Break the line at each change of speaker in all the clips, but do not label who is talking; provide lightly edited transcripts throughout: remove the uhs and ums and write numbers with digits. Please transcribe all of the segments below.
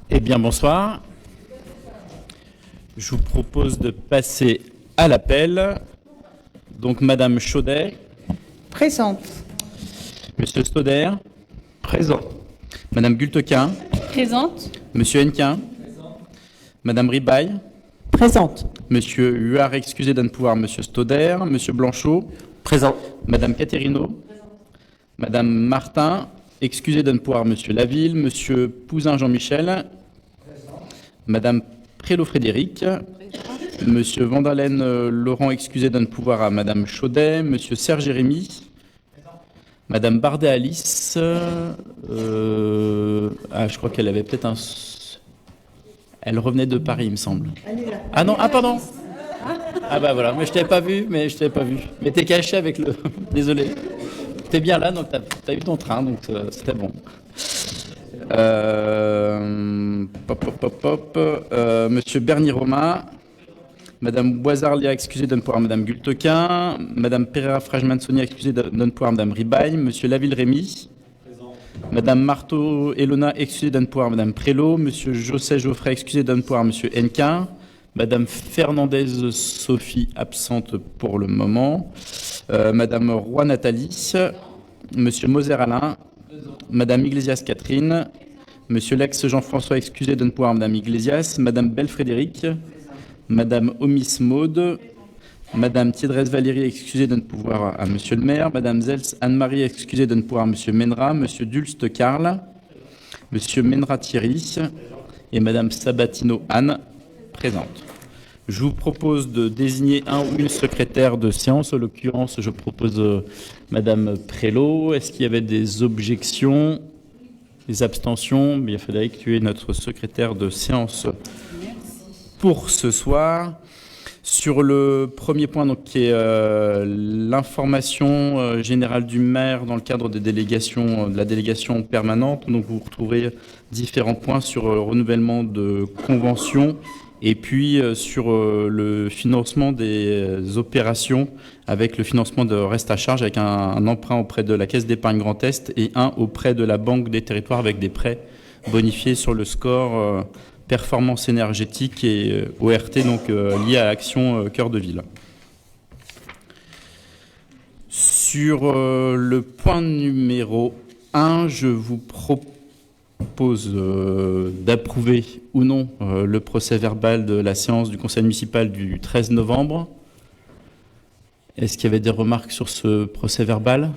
Eh bien, bonsoir. Je vous propose de passer à l'appel. Donc, Madame Chaudet.
Présente.
Monsieur Stoder. Présent. Madame Gultequin.
Présente.
Monsieur Hennequin. Madame Ribaille.
Présente.
Monsieur Huard, excusé de ne pouvoir. Monsieur Stoder. Monsieur Blanchot.
Présent.
Madame Caterino. Madame Martin. Excusé de ne pouvoir. Monsieur Laville. Monsieur Pouzin Jean-Michel. Madame Prélo-Frédéric. Monsieur Vandalen Laurent, excusé de ne pouvoir à Madame Chaudet. Monsieur Serge Jérémy. Madame Bardet-Alice. Je crois qu'elle avait peut-être un... Elle revenait de Paris, il me semble. Ah non, pardon. Ah bah voilà, mais je t'avais pas vu, Mais t'es caché avec le... Désolé. T'es bien là, donc t'as eu ton train, donc c'était bon. Monsieur Bernier Romain. Madame Boisarlia, excusée de ne pouvoir Madame Gultequin. Madame Pereira Frajman-Sonia, excusée de ne pouvoir Madame Ribaille. Monsieur Laville Rémy. Madame Marteau Elona, excusée de ne pouvoir Madame Prélo. Monsieur José Geoffrey, excusé de ne pouvoir Monsieur Hennequin. Madame Fernandez Sophie, absente pour le moment. Madame Roy Nathalie. Monsieur Moser Alain. Madame Iglesias Catherine. Monsieur Lex Jean-François, excusé de ne pouvoir Madame Iglesias. Madame Belle Frédéric. Madame Omis Maude. Madame Thiedresse Valérie, excusée de ne pouvoir à Monsieur le maire. Madame Zels Anne-Marie, excusée de ne pouvoir à Monsieur Menra. Monsieur Dulste Karl. Monsieur Menra Thierry. Et Madame Sabatino Anne, présente. Je vous propose de désigner un ou une secrétaire de séance. En l'occurrence, je propose Madame Prélo. Est-ce qu'il y avait des objections, des abstentions? Bien, Frédéric, tu es notre secrétaire de séance pour ce soir. Sur le premier point, donc, qui est l'information générale du maire dans le cadre des délégations, de la délégation permanente. Donc, vous retrouverez différents points sur le renouvellement de conventions et puis sur le financement des opérations avec le financement de reste à charge avec un emprunt auprès de la Caisse d'épargne Grand Est et un auprès de la Banque des Territoires avec des prêts bonifiés sur le score performance énergétique et ORT, donc lié à Action Cœur de Ville. Sur le point numéro 1, je vous propose d'approuver ou non le procès verbal de la séance du conseil municipal du 13 novembre. Est-ce qu'il y avait des remarques sur ce procès verbal?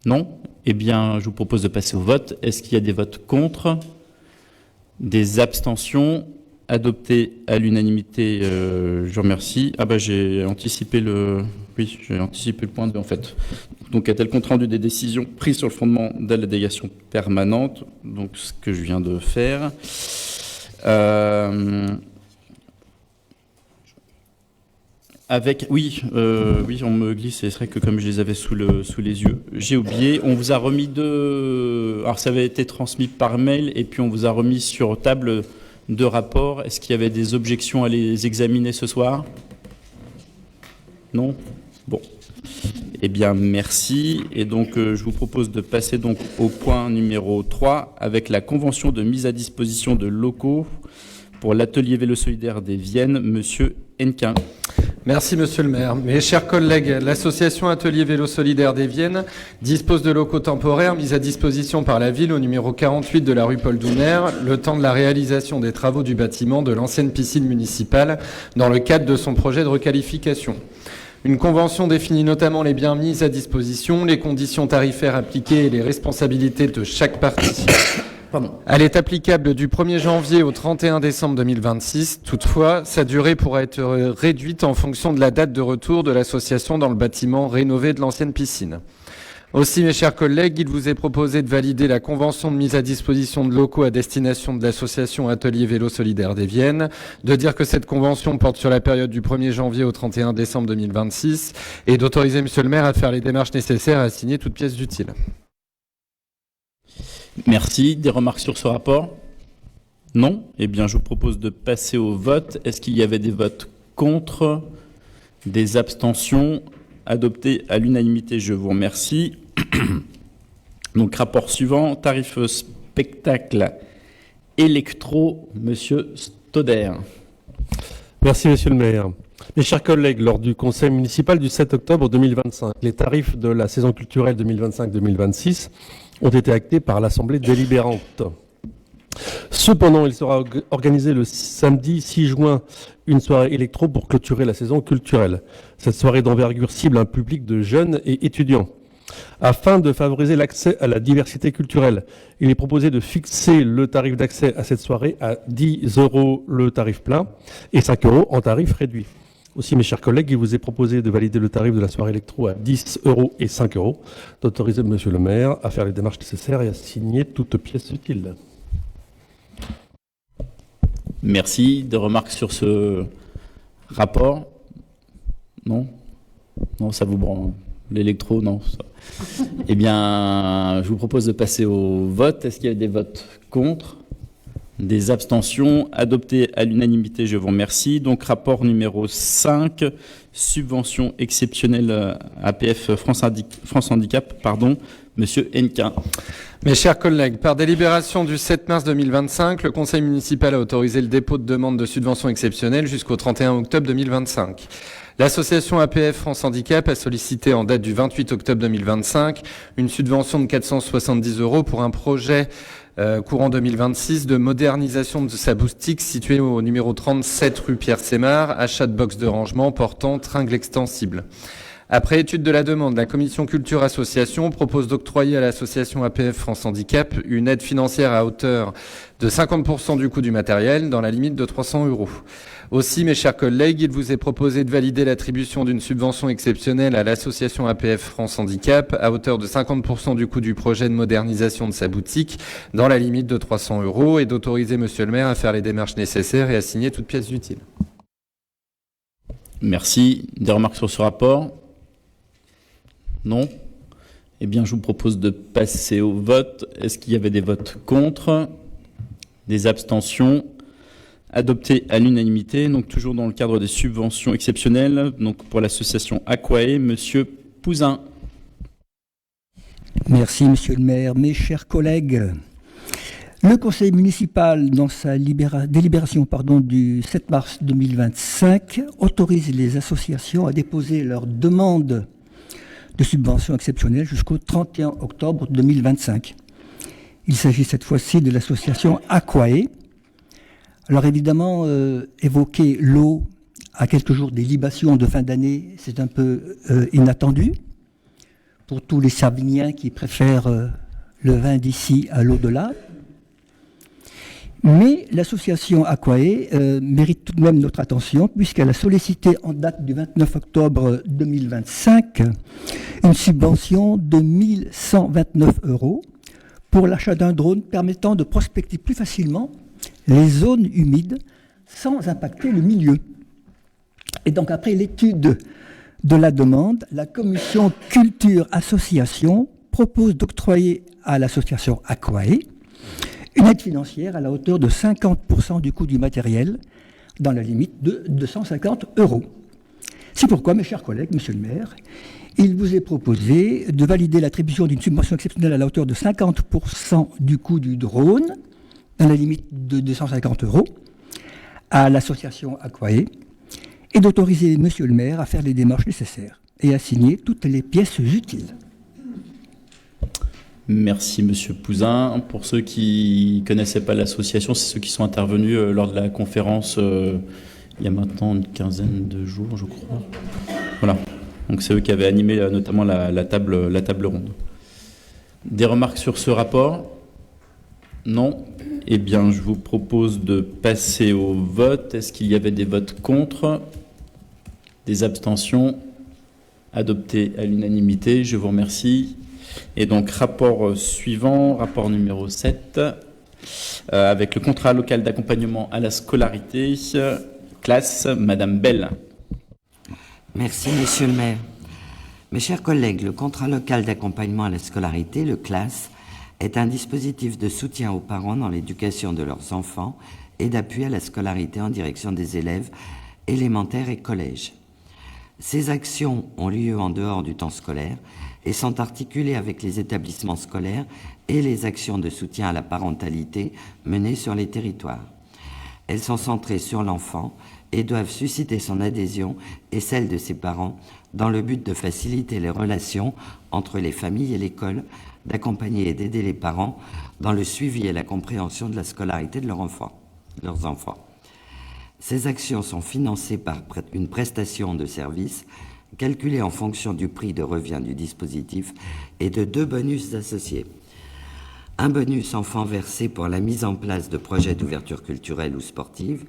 Non? Eh bien, je vous propose de passer au vote. Est-ce qu'il y a des votes contre? Des abstentions? Adopté à l'unanimité, je vous remercie. J'ai anticipé le point 2 en fait. Donc, a-t-elle compte rendu des décisions prises sur le fondement de la délégation permanente, donc ce que je viens de faire. Oui, on me glisse, c'est vrai que comme je les avais sous les yeux, j'ai oublié. On vous a remis alors ça avait été transmis par mail et puis on vous a remis sur table deux rapports. Est-ce qu'il y avait des objections à les examiner ce soir? Non? Bon. Eh bien, merci. Et donc, je vous propose de passer donc au point numéro 3 avec la convention de mise à disposition de locaux pour l'atelier vélo solidaire des Viennes. Monsieur Hennequin.
Merci Monsieur le maire. Mes chers collègues, l'association Atelier Vélo Solidaire des Viennes dispose de locaux temporaires mis à disposition par la ville au numéro 48 de la rue Paul Doumer, le temps de la réalisation des travaux du bâtiment de l'ancienne piscine municipale dans le cadre de son projet de requalification. Une convention définit notamment les biens mis à disposition, les conditions tarifaires appliquées et les responsabilités de chaque partie. Elle est applicable du 1er janvier au 31 décembre 2026. Toutefois, sa durée pourra être réduite en fonction de la date de retour de l'association dans le bâtiment rénové de l'ancienne piscine. Aussi, mes chers collègues, il vous est proposé de valider la convention de mise à disposition de locaux à destination de l'association Atelier Vélo Solidaire des Viennes, de dire que cette convention porte sur la période du 1er janvier au 31 décembre 2026 et d'autoriser Monsieur le maire à faire les démarches nécessaires et à signer toute pièce utile.
Merci. Des remarques sur ce rapport? Non? Eh bien, je vous propose de passer au vote. Est-ce qu'il y avait des votes contre? Des abstentions? Adopté à l'unanimité, je vous remercie. Donc, rapport suivant, tarifs spectacle électro, Monsieur Stoder.
Merci, Monsieur le maire. Mes chers collègues, lors du conseil municipal du 7 octobre 2025, les tarifs de la saison culturelle 2025-2026 ont été actés par l'Assemblée délibérante. Cependant, il sera organisé le samedi 6 juin une soirée électro pour clôturer la saison culturelle. Cette soirée d'envergure cible un public de jeunes et étudiants. Afin de favoriser l'accès à la diversité culturelle, il est proposé de fixer le tarif d'accès à cette soirée à 10 € le tarif plein et 5 € en tarif réduit. Aussi, mes chers collègues, il vous est proposé de valider le tarif de la soirée électro à 10 € et 5 €, d'autoriser Monsieur le maire à faire les démarches nécessaires et à signer toute pièce utile.
Merci. Des remarques sur ce rapport? Non? Non, ça vous branle. L'électro, non. Ça. Eh bien, je vous propose de passer au vote. Est-ce qu'il y a des votes contre? Des abstentions? Adopté à l'unanimité, je vous remercie. Donc, rapport numéro 5, subvention exceptionnelle APF France Handicap, Monsieur Hennequin.
Mes chers collègues, par délibération du 7 mars 2025, le conseil municipal a autorisé le dépôt de demande de subvention exceptionnelle jusqu'au 31 octobre 2025. L'association APF France Handicap a sollicité en date du 28 octobre 2025 une subvention de 470 € pour un projet courant 2026 de modernisation de sa boutique située au numéro 37 rue Pierre-Sémard, achat de box de rangement portant tringle extensible. Après étude de la demande, la commission culture association propose d'octroyer à l'association APF France Handicap une aide financière à hauteur de 50% du coût du matériel dans la limite de 300 €. Aussi, mes chers collègues, il vous est proposé de valider l'attribution d'une subvention exceptionnelle à l'association APF France Handicap à hauteur de 50% du coût du projet de modernisation de sa boutique dans la limite de 300 € et d'autoriser Monsieur le maire à faire les démarches nécessaires et à signer toute pièce utile.
Merci. Des remarques sur ce rapport? Non? Eh bien, je vous propose de passer au vote. Est-ce qu'il y avait des votes contre? Des abstentions? Adopté à l'unanimité, donc toujours dans le cadre des subventions exceptionnelles, donc pour l'association Aquae, Monsieur Pouzin.
Merci, Monsieur le maire. Mes chers collègues, le conseil municipal, dans sa délibération du 7 mars 2025, autorise les associations à déposer leur demande de subvention exceptionnelle jusqu'au 31 octobre 2025. Il s'agit cette fois-ci de l'association Aquae. Alors évidemment, évoquer l'eau à quelques jours des libations de fin d'année, c'est un peu inattendu pour tous les Saviniens qui préfèrent le vin d'ici à l'au-delà. Mais l'association Aquae mérite tout de même notre attention puisqu'elle a sollicité en date du 29 octobre 2025 une subvention de 1 129 € pour l'achat d'un drone permettant de prospecter plus facilement les zones humides sans impacter le milieu. Et donc après l'étude de la demande, la commission culture association propose d'octroyer à l'association Aquae une aide financière à la hauteur de 50% du coût du matériel dans la limite de 250 €. C'est pourquoi, mes chers collègues, Monsieur le maire, il vous est proposé de valider l'attribution d'une subvention exceptionnelle à la hauteur de 50% du coût du drone dans la limite de 250 € à l'association Aquae et d'autoriser Monsieur le maire à faire les démarches nécessaires et à signer toutes les pièces utiles.
Merci Monsieur Pouzin. Pour ceux qui ne connaissaient pas l'association, c'est ceux qui sont intervenus lors de la conférence il y a maintenant une quinzaine de jours, je crois. Voilà. Donc c'est eux qui avaient animé notamment la table ronde. Des remarques sur ce rapport? Non? Eh bien, je vous propose de passer au vote. Est-ce qu'il y avait des votes contre? Des abstentions? Adopté à l'unanimité, je vous remercie. Et donc, rapport suivant, rapport numéro 7, avec le contrat local d'accompagnement à la scolarité, classe, Madame Bell.
Merci, Monsieur le maire. Mes chers collègues, le contrat local d'accompagnement à la scolarité, le CLAS, est un dispositif de soutien aux parents dans l'éducation de leurs enfants et d'appui à la scolarité en direction des élèves élémentaires et collèges. Ces actions ont lieu en dehors du temps scolaire et sont articulées avec les établissements scolaires et les actions de soutien à la parentalité menées sur les territoires. Elles sont centrées sur l'enfant et doivent susciter son adhésion et celle de ses parents dans le but de faciliter les relations entre les familles et l'école, d'accompagner et d'aider les parents dans le suivi et la compréhension de la scolarité de leurs enfants. Ces actions sont financées par une prestation de service calculée en fonction du prix de revient du dispositif et de 2 bonus associés. Un bonus enfant versé pour la mise en place de projets d'ouverture culturelle ou sportive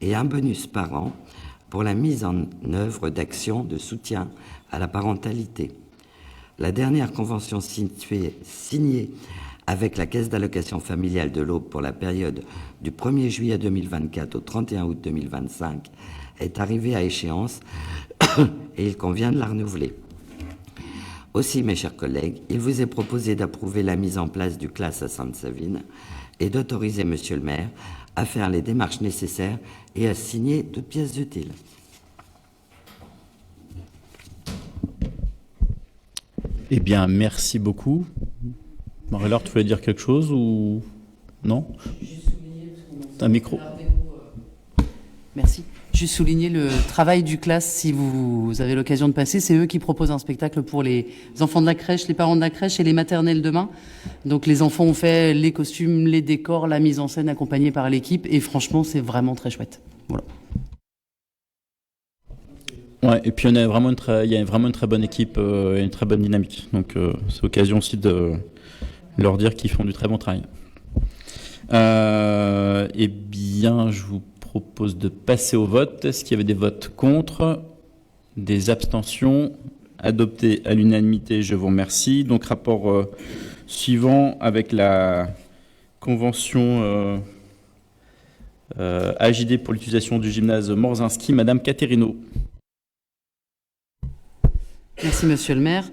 et un bonus par an pour la mise en œuvre d'actions de soutien à la parentalité. La dernière convention signée avec la Caisse d'allocation familiale de l'Aube pour la période du 1er juillet 2024 au 31 août 2025 est arrivée à échéance et il convient de la renouveler. Aussi, mes chers collègues, il vous est proposé d'approuver la mise en place du CLAS à Sainte-Savine et d'autoriser Monsieur le maire à faire les démarches nécessaires et à signer toutes pièces utiles.
Eh bien, merci beaucoup. Marie-Laure, tu voulais dire quelque chose ou non? Un micro.
Merci. Juste souligner le travail du CLAS, si vous avez l'occasion de passer. C'est eux qui proposent un spectacle pour les enfants de la crèche, les parents de la crèche et les maternelles demain. Donc les enfants ont fait les costumes, les décors, la mise en scène accompagnée par l'équipe. Et franchement, c'est vraiment très chouette. Voilà.
Ouais, et puis il y a vraiment une très bonne équipe et une très bonne dynamique. Donc c'est l'occasion aussi de leur dire qu'ils font du très bon travail. Eh bien, je vous propose de passer au vote. Est-ce qu'il y avait des votes contre? Des abstentions? Adopté à l'unanimité, je vous remercie. Donc rapport suivant avec la convention AJD pour l'utilisation du gymnase Morzynski, Madame Caterino.
Merci, Monsieur le maire.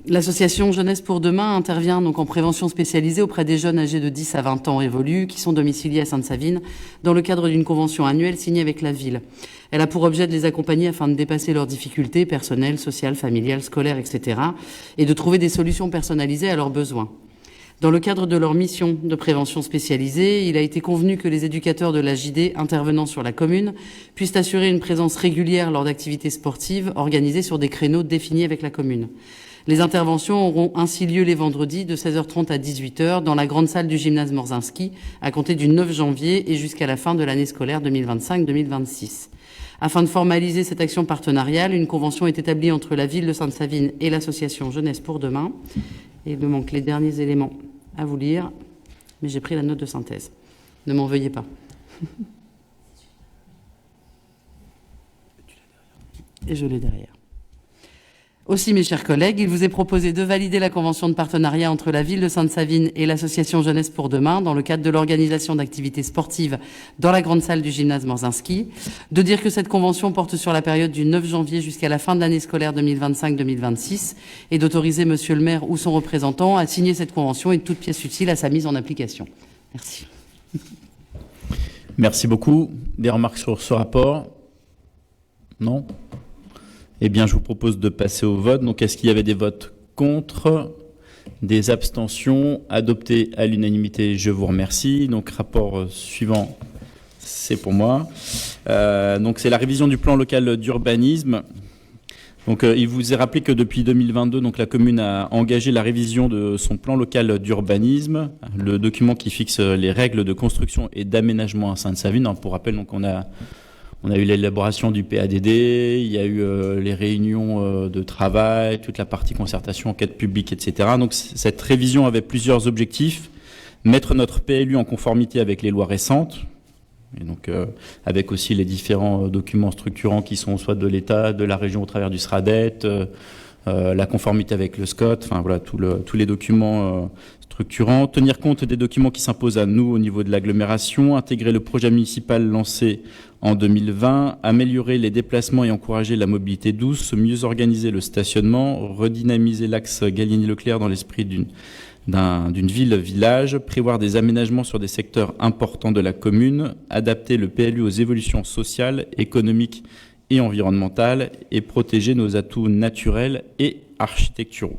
L'association Jeunesse pour Demain intervient donc en prévention spécialisée auprès des jeunes âgés de 10 à 20 ans révolus qui sont domiciliés à Sainte-Savine dans le cadre d'une convention annuelle signée avec la ville. Elle a pour objet de les accompagner afin de dépasser leurs difficultés personnelles, sociales, familiales, scolaires, etc. et de trouver des solutions personnalisées à leurs besoins. Dans le cadre de leur mission de prévention spécialisée, il a été convenu que les éducateurs de l'AJD intervenant sur la commune puissent assurer une présence régulière lors d'activités sportives organisées sur des créneaux définis avec la commune. Les interventions auront ainsi lieu les vendredis de 16h30 à 18h dans la grande salle du gymnase Morzynski à compter du 9 janvier et jusqu'à la fin de l'année scolaire 2025-2026. Afin de formaliser cette action partenariale, une convention est établie entre la ville de Sainte-Savine et l'association Jeunesse pour Demain. Et il me manque les derniers éléments à vous lire, mais j'ai pris la note de synthèse. Ne m'en veuillez pas. Et je l'ai derrière. Aussi, mes chers collègues, il vous est proposé de valider la convention de partenariat entre la ville de Sainte-Savine et l'association Jeunesse pour Demain dans le cadre de l'organisation d'activités sportives dans la grande salle du gymnase Morzynski, de dire que cette convention porte sur la période du 9 janvier jusqu'à la fin de l'année scolaire 2025-2026 et d'autoriser monsieur le maire ou son représentant à signer cette convention et toute pièce utile à sa mise en application. Merci.
Merci beaucoup. Des remarques sur ce rapport? Non? Eh bien, je vous propose de passer au vote. Donc, est-ce qu'il y avait des votes contre? Des abstentions? Adopté à l'unanimité, je vous remercie. Donc, rapport suivant, c'est pour moi. Donc, c'est la révision du plan local d'urbanisme. Donc, il vous est rappelé que depuis 2022, donc, la commune a engagé la révision de son plan local d'urbanisme, le document qui fixe les règles de construction et d'aménagement à Sainte-Savine. Pour rappel, donc, on a eu l'élaboration du PADD, il y a eu les réunions de travail, toute la partie concertation, enquête publique, etc. Donc cette révision avait plusieurs objectifs. Mettre notre PLU en conformité avec les lois récentes, et donc avec aussi les différents documents structurants qui sont soit de l'État, de la région au travers du SRADET, la conformité avec le SCOT, enfin voilà, tous les documents structurants. Tenir compte des documents qui s'imposent à nous au niveau de l'agglomération, intégrer le projet municipal lancé en 2020, améliorer les déplacements et encourager la mobilité douce, mieux organiser le stationnement, redynamiser l'axe Gallieni-Leclerc dans l'esprit d'une ville-village, prévoir des aménagements sur des secteurs importants de la commune, adapter le PLU aux évolutions sociales, économiques et environnementales et protéger nos atouts naturels et architecturaux.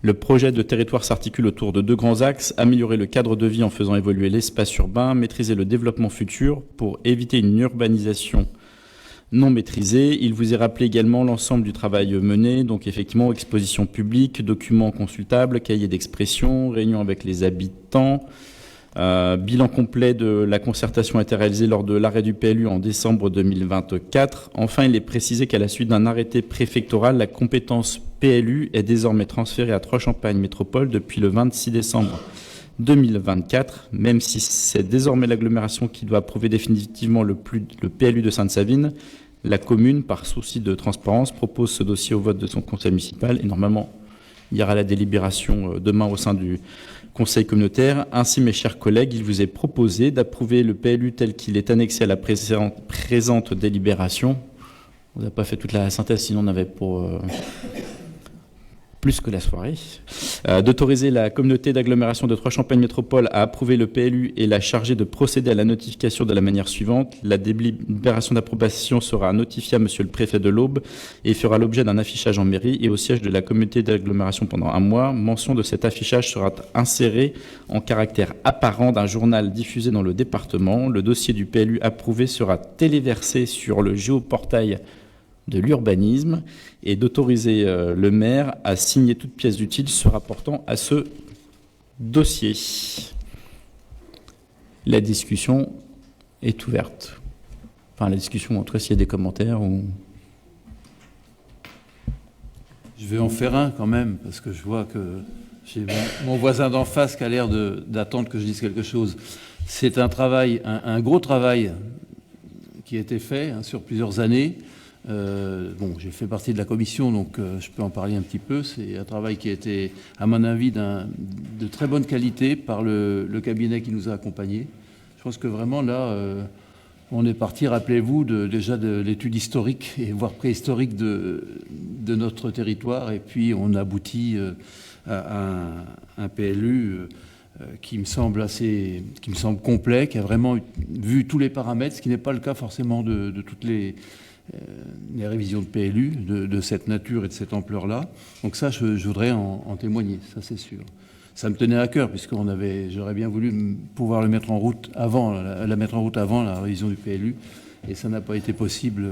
Le projet de territoire s'articule autour de 2 grands axes: améliorer le cadre de vie en faisant évoluer l'espace urbain, maîtriser le développement futur pour éviter une urbanisation non maîtrisée. Il vous est rappelé également l'ensemble du travail mené, donc effectivement exposition publique, documents consultables, cahiers d'expression, réunions avec les habitants. Bilan complet de la concertation a été réalisé lors de l'arrêt du PLU en décembre 2024. Enfin, il est précisé qu'à la suite d'un arrêté préfectoral, la compétence PLU est désormais transférée à Trois-Champagnes Métropole depuis le 26 décembre 2024, même si c'est désormais l'agglomération qui doit approuver définitivement le PLU de Sainte-Savine. La commune, par souci de transparence, propose ce dossier au vote de son conseil municipal et normalement, il y aura la délibération demain au sein du conseil communautaire. Ainsi, mes chers collègues, il vous est proposé d'approuver le PLU tel qu'il est annexé à la présente délibération. On n'a pas fait toute la synthèse, sinon on avait pour plus que la soirée. D'autoriser la communauté d'agglomération de Trois-Champagnes Métropole à approuver le PLU et la charger de procéder à la notification de la manière suivante. La délibération d'approbation sera notifiée à Monsieur le Préfet de l'Aube et fera l'objet d'un affichage en mairie et au siège de la communauté d'agglomération pendant 1 mois. Mention de cet affichage sera insérée en caractère apparent d'un journal diffusé dans le département. Le dossier du PLU approuvé sera téléversé sur le géoportail de l'urbanisme et d'autoriser le maire à signer toute pièce utile se rapportant à ce dossier. La discussion est ouverte. Enfin, la discussion, en tout cas, s'il y a des commentaires ou...
Je vais en faire un quand même, parce que je vois que j'ai mon voisin d'en face qui a l'air d'attendre que je dise quelque chose. C'est un travail, un gros travail qui a été fait sur plusieurs années. J'ai fait partie de la commission, donc je peux en parler un petit peu. C'est un travail qui a été, à mon avis, de très bonne qualité par le cabinet qui nous a accompagnés. Je pense que vraiment, là, on est parti, rappelez-vous, déjà de l'étude historique, et voire préhistorique de notre territoire, et puis on aboutit à un PLU qui me semble complet, qui a vraiment vu tous les paramètres, ce qui n'est pas le cas forcément de toutes les révisions de PLU de cette nature et de cette ampleur-là. Donc ça, je voudrais en témoigner, ça c'est sûr. Ça me tenait à cœur, j'aurais bien voulu pouvoir la mettre en route avant la révision du PLU, et ça n'a pas été possible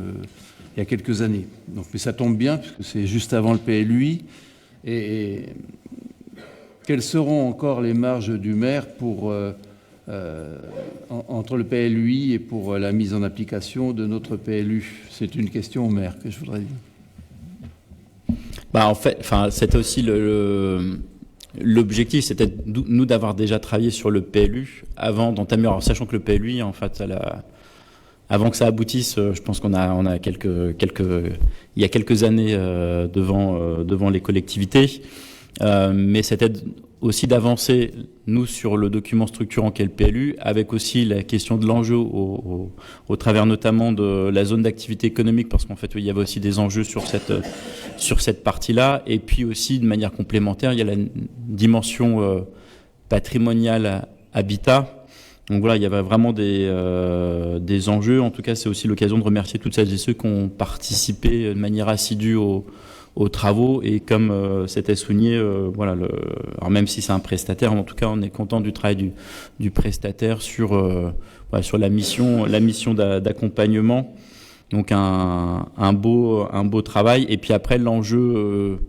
il y a quelques années. Donc, mais ça tombe bien, puisque c'est juste avant le PLUI. Et quelles seront encore les marges du maire pour... entre le PLUI et pour la mise en application de notre PLU? C'est une question au maire que je voudrais dire.
En fait, c'était aussi l'objectif, c'était nous d'avoir déjà travaillé sur le PLU avant d'entamer, sachant que le PLUI, en fait, avant que ça aboutisse, je pense qu'on a il y a quelques années devant les collectivités, mais c'était aussi d'avancer, nous, sur le document structurant qu'est le PLU, avec aussi la question de l'enjeu au travers notamment de la zone d'activité économique, parce qu'en fait, il y avait aussi des enjeux sur cette partie-là, et puis aussi, de manière complémentaire, il y a la dimension patrimoniale habitat. Donc voilà, il y avait vraiment des enjeux. En tout cas, c'est aussi l'occasion de remercier toutes celles et ceux qui ont participé de manière assidue aux travaux, et comme c'était souligné, alors même si c'est un prestataire, en tout cas on est content du travail du prestataire sur la mission d'accompagnement. Donc un beau travail. Et puis après, l'enjeu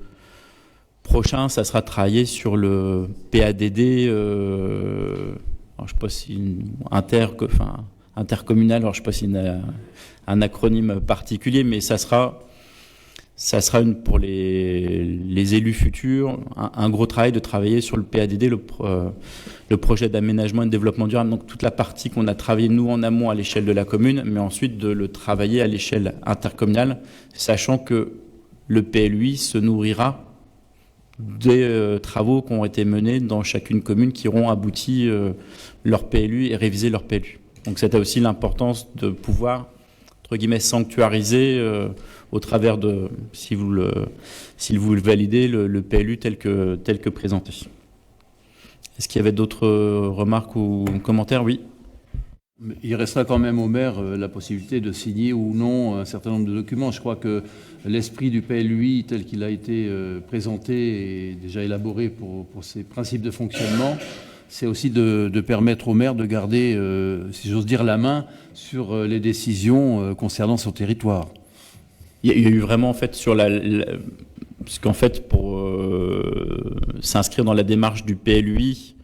prochain, ça sera de travailler sur le PADD, alors je sais pas si intercommunal, alors je sais pas si un acronyme particulier, mais ça sera pour les élus futurs, un gros travail de travailler sur le PADD, le projet d'aménagement et de développement durable. Donc toute la partie qu'on a travaillé nous en amont à l'échelle de la commune, mais ensuite de le travailler à l'échelle intercommunale, sachant que le PLUI se nourrira des travaux qui ont été menés dans chacune commune, qui auront abouti leur PLU et révisé leur PLU. Donc c'était aussi l'importance de pouvoir, entre guillemets, sanctuariser au travers de, si vous le validez, le PLU tel que présenté. Est-ce qu'il y avait d'autres remarques ou commentaires? Oui.
Mais il restera quand même au maire la possibilité de signer ou non un certain nombre de documents. Je crois que l'esprit du PLUI, tel qu'il a été présenté et déjà élaboré pour ses principes de fonctionnement, c'est aussi de permettre au maire de garder, si j'ose dire, la main sur les décisions concernant son territoire.
Il y a eu vraiment, en fait, sur parce qu'en fait, pour s'inscrire dans la démarche du PLUI,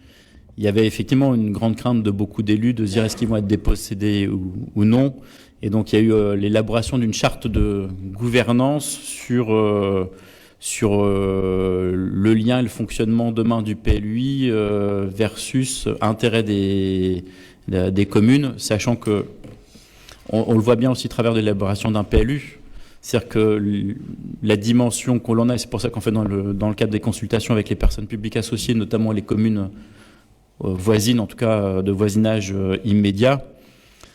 il y avait effectivement une grande crainte de beaucoup d'élus de se dire est-ce qu'ils vont être dépossédés ou non. Et donc, il y a eu l'élaboration d'une charte de gouvernance sur le lien et le fonctionnement demain du PLUI versus intérêt des communes, sachant que on le voit bien aussi à travers l'élaboration d'un PLU. C'est-à-dire que la dimension qu'on en a, et c'est pour ça qu'on fait dans le cadre des consultations avec les personnes publiques associées, notamment les communes voisines, en tout cas de voisinage immédiat,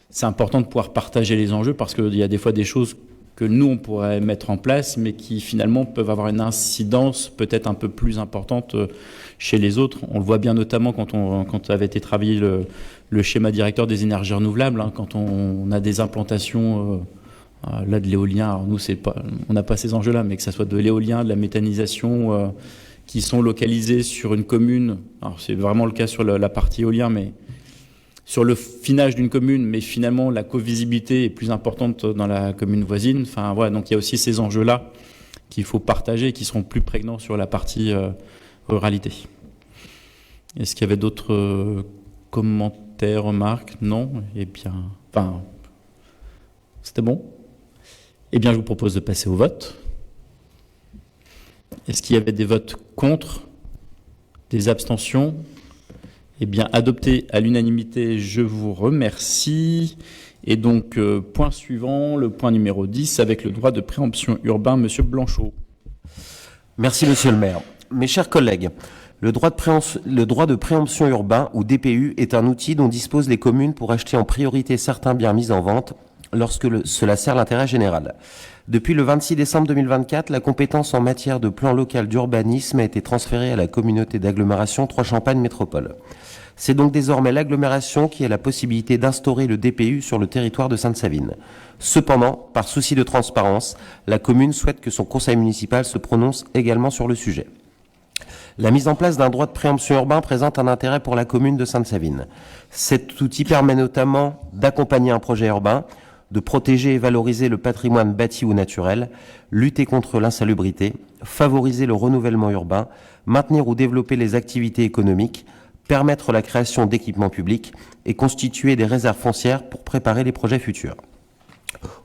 c'est important de pouvoir partager les enjeux parce qu'il y a des fois des choses que nous, on pourrait mettre en place, mais qui finalement peuvent avoir une incidence peut-être un peu plus importante chez les autres. On le voit bien notamment quand avait été travaillé le schéma directeur des énergies renouvelables, hein, quand on a des implantations... là, de l'éolien, alors nous, on n'a pas ces enjeux-là, mais que ça soit de l'éolien, de la méthanisation, qui sont localisés sur une commune. Alors, c'est vraiment le cas sur la partie éolien, mais sur le finage d'une commune, mais finalement, la covisibilité est plus importante dans la commune voisine. Enfin, voilà, donc il y a aussi ces enjeux-là qu'il faut partager et qui seront plus prégnants sur la partie ruralité. Est-ce qu'il y avait d'autres commentaires, remarques? Non? Eh bien, enfin, c'était bon? Eh bien, je vous propose de passer au vote. Est-ce qu'il y avait des votes contre? Des abstentions? Eh bien, adopté à l'unanimité, je vous remercie. Et donc, point suivant, le point numéro 10, avec le droit de préemption urbain, Monsieur Blanchot.
Merci, Monsieur le maire. Mes chers collègues, le droit de préemption urbain, ou DPU, est un outil dont disposent les communes pour acheter en priorité certains biens mis en vente lorsque cela sert l'intérêt général. Depuis le 26 décembre 2024, la compétence en matière de plan local d'urbanisme a été transférée à la communauté d'agglomération Trois-Champagne Métropole. C'est donc désormais l'agglomération qui a la possibilité d'instaurer le DPU sur le territoire de Sainte-Savine. Cependant, par souci de transparence, la commune souhaite que son conseil municipal se prononce également sur le sujet. La mise en place d'un droit de préemption urbain présente un intérêt pour la commune de Sainte-Savine. Cet outil permet notamment d'accompagner un projet urbain, de protéger et valoriser le patrimoine bâti ou naturel, lutter contre l'insalubrité, favoriser le renouvellement urbain, maintenir ou développer les activités économiques, permettre la création d'équipements publics et constituer des réserves foncières pour préparer les projets futurs.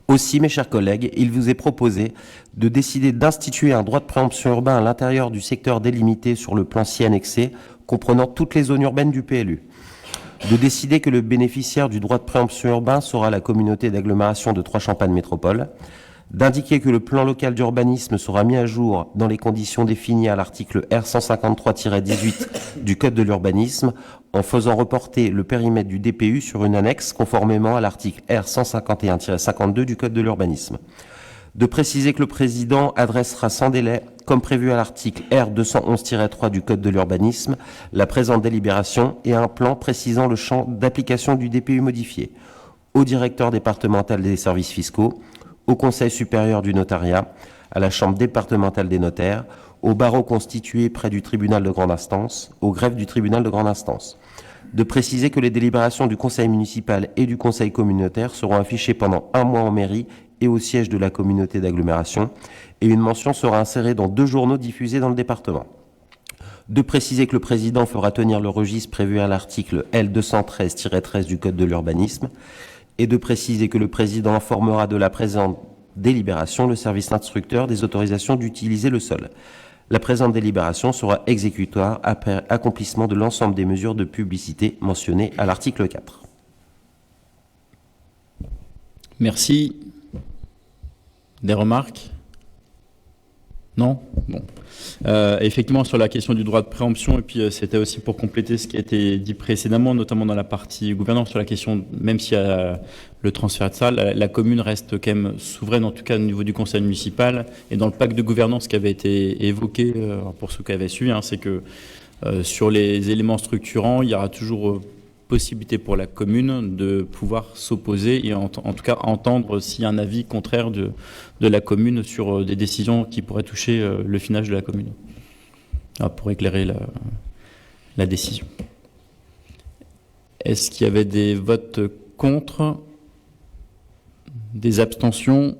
Aussi, mes chers collègues, il vous est proposé de décider d'instituer un droit de préemption urbain à l'intérieur du secteur délimité sur le plan ci annexé, comprenant toutes les zones urbaines du PLU. De décider que le bénéficiaire du droit de préemption urbain sera la communauté d'agglomération de Trois-Champagne Métropole, d'indiquer que le plan local d'urbanisme sera mis à jour dans les conditions définies à l'article R153-18 du Code de l'urbanisme, en faisant reporter le périmètre du DPU sur une annexe conformément à l'article R151-52 du Code de l'urbanisme. De préciser que le président adressera sans délai, comme prévu à l'article R211-3 du Code de l'urbanisme, la présente délibération et un plan précisant le champ d'application du DPU modifié au directeur départemental des services fiscaux, au Conseil supérieur du notariat, à la Chambre départementale des notaires, au barreau constitué près du tribunal de grande instance, au greffe du tribunal de grande instance. De préciser que les délibérations du Conseil municipal et du Conseil communautaire seront affichées pendant 1 mois en mairie et au siège de la communauté d'agglomération, et une mention sera insérée dans 2 journaux diffusés dans le département. De préciser que le président fera tenir le registre prévu à l'article L213-13 du Code de l'urbanisme, et de préciser que le président informera de la présente délibération le service instructeur des autorisations d'utiliser le sol. La présente délibération sera exécutoire après accomplissement de l'ensemble des mesures de publicité mentionnées à l'article 4.
Merci. Des remarques? Non? Bon. Effectivement, sur la question du droit de préemption, et puis c'était aussi pour compléter ce qui a été dit précédemment, notamment dans la partie gouvernance, sur la question, même s'il y a le transfert de ça, la commune reste quand même souveraine, en tout cas au niveau du conseil municipal, et dans le pacte de gouvernance qui avait été évoqué, pour ceux qui avaient suivi, hein, c'est que sur les éléments structurants, il y aura toujours possibilité pour la commune de pouvoir s'opposer et en tout cas entendre s'il y a un avis contraire de la commune sur des décisions qui pourraient toucher le finage de la commune. Pour éclairer la décision. Est-ce qu'il y avait des votes contre? Des abstentions?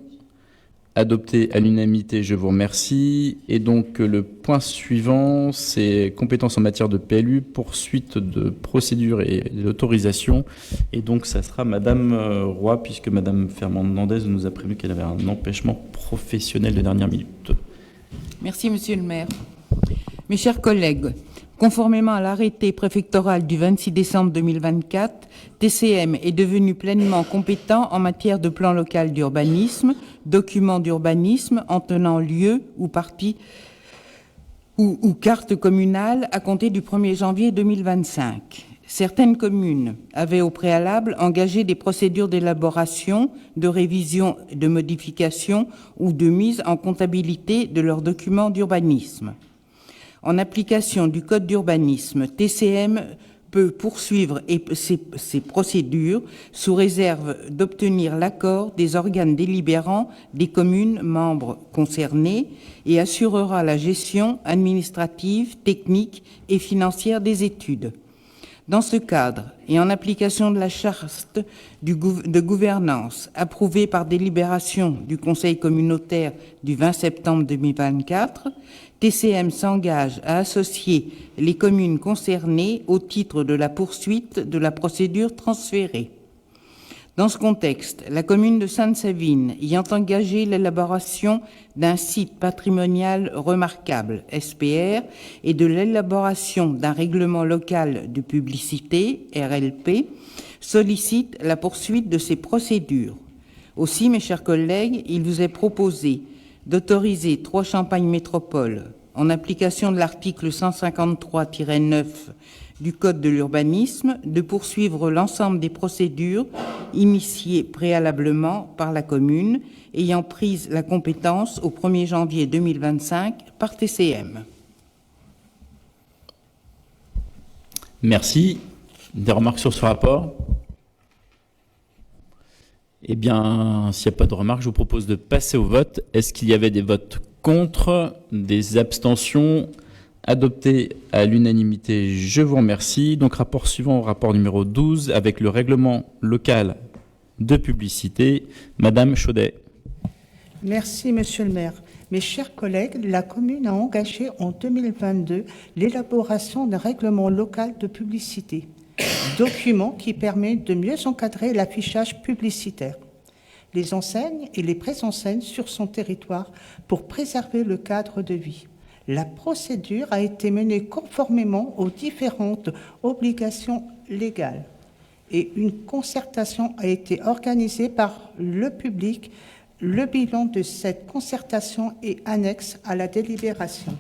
Adopté à l'unanimité, je vous remercie. Et donc le point suivant, c'est compétences en matière de PLU, poursuite de procédure et d'autorisation. Et donc ça sera Madame Roy, puisque Madame Fernandez nous a prévenu qu'elle avait un empêchement professionnel de dernière minute.
Merci, Monsieur le maire. Mes chers collègues, conformément à l'arrêté préfectoral du 26 décembre 2024, TCM est devenu pleinement compétent en matière de plan local d'urbanisme, document d'urbanisme en tenant lieu ou partie ou carte communale à compter du 1er janvier 2025. Certaines communes avaient au préalable engagé des procédures d'élaboration, de révision, de modification ou de mise en comptabilité de leurs documents d'urbanisme. En application du Code d'urbanisme, TCM peut poursuivre ces procédures sous réserve d'obtenir l'accord des organes délibérants des communes membres concernées et assurera la gestion administrative, technique et financière des études. Dans ce cadre, et en application de la charte de gouvernance approuvée par délibération du Conseil communautaire du 20 septembre 2024, TCM s'engage à associer les communes concernées au titre de la poursuite de la procédure transférée. Dans ce contexte, la commune de Sainte-Savine ayant engagé l'élaboration d'un site patrimonial remarquable, SPR, et de l'élaboration d'un règlement local de publicité, RLP, sollicite la poursuite de ces procédures. Aussi, mes chers collègues, il vous est proposé d'autoriser 3 Champagne Métropole, en application de l'article 153-9 du Code de l'urbanisme, de poursuivre l'ensemble des procédures initiées préalablement par la commune ayant pris la compétence au 1er janvier 2025 par TCM.
Merci. Des remarques sur ce rapport? Eh bien, s'il n'y a pas de remarques, je vous propose de passer au vote. Est-ce qu'il y avait des votes contre, des abstentions? Adopté à l'unanimité, je vous remercie. Donc, rapport suivant, rapport numéro 12, avec le règlement local de publicité. Madame Chaudet.
Merci, Monsieur le maire. Mes chers collègues, la commune a engagé en 2022 l'élaboration d'un règlement local de publicité, document qui permet de mieux encadrer l'affichage publicitaire, les enseignes et les préenseignes sur son territoire pour préserver le cadre de vie. La procédure a été menée conformément aux différentes obligations légales et une concertation a été organisée par le public. Le bilan de cette concertation est annexe à la délibération.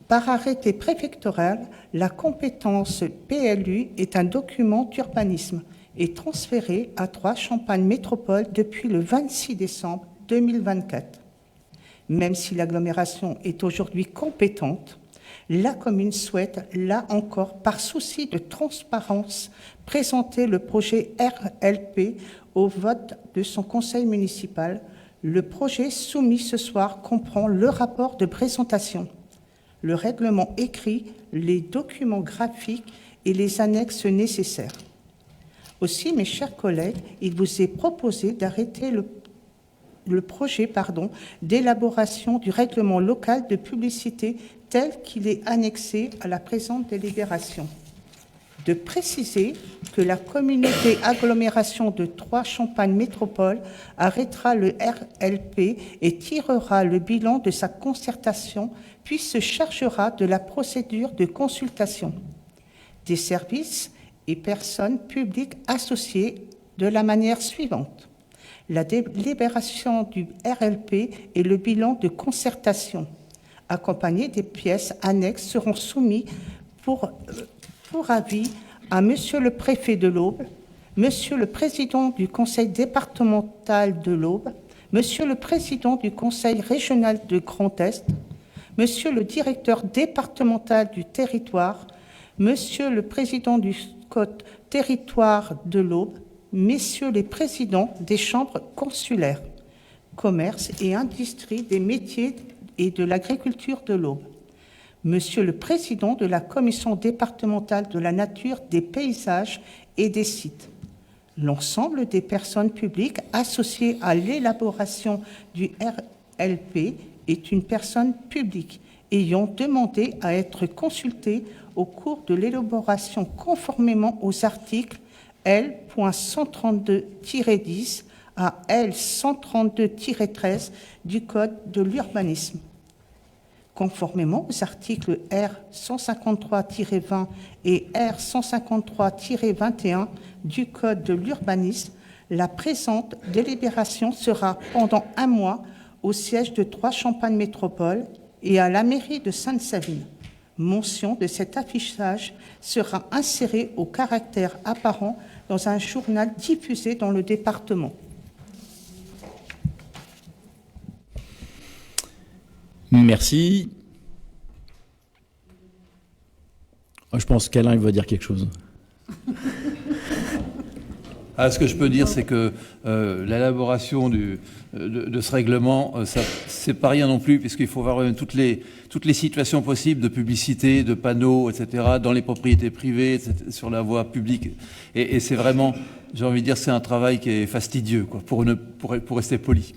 Par arrêté préfectoral, la compétence PLU est un document d'urbanisme et transféré à 3 Champagne Métropole depuis le 26 décembre 2024. Même si l'agglomération est aujourd'hui compétente, la commune souhaite, là encore, par souci de transparence, présenter le projet RLP au vote de son conseil municipal. Le projet soumis ce soir comprend le rapport de présentation, le règlement écrit, les documents graphiques et les annexes nécessaires. Aussi, mes chers collègues, il vous est proposé d'arrêter le projet d'élaboration du règlement local de publicité tel qu'il est annexé à la présente délibération. De préciser que la communauté agglomération de 3 Champagne Métropole arrêtera le RLP et tirera le bilan de sa concertation, puis se chargera de la procédure de consultation des services et personnes publiques associées de la manière suivante. La délibération du RLP et le bilan de concertation, accompagnés des pièces annexes, seront soumis pour avis à Monsieur le préfet de l'Aube, Monsieur le président du conseil départemental de l'Aube, Monsieur le président du conseil régional de Grand Est, Monsieur le directeur départemental du territoire, Monsieur le Président du Côte Territoire de l'Aube, Messieurs les Présidents des chambres consulaires, commerce et industrie des métiers et de l'agriculture de l'Aube, Monsieur le Président de la Commission départementale de la nature, des paysages et des sites, l'ensemble des personnes publiques associées à l'élaboration du RLP est une personne publique ayant demandé à être consultée au cours de l'élaboration conformément aux articles L.132-10 à L.132-13 du Code de l'urbanisme. Conformément aux articles R.153-20 et R.153-21 du Code de l'urbanisme, la présente délibération sera pendant 1 mois au siège de 3 Champagne Métropole et à la mairie de Sainte-Savine. Mention de cet affichage sera insérée au caractère apparent dans un journal diffusé dans le département.
Merci. Je pense qu'Alain il va dire quelque chose.
Ce que je peux dire, c'est que l'élaboration de ce règlement, c'est pas rien non plus, puisqu'il faut voir toutes les situations possibles de publicité, de panneaux, etc., dans les propriétés privées, etc., sur la voie publique. Et c'est vraiment, j'ai envie de dire, c'est un travail qui est fastidieux, quoi, pour rester poli.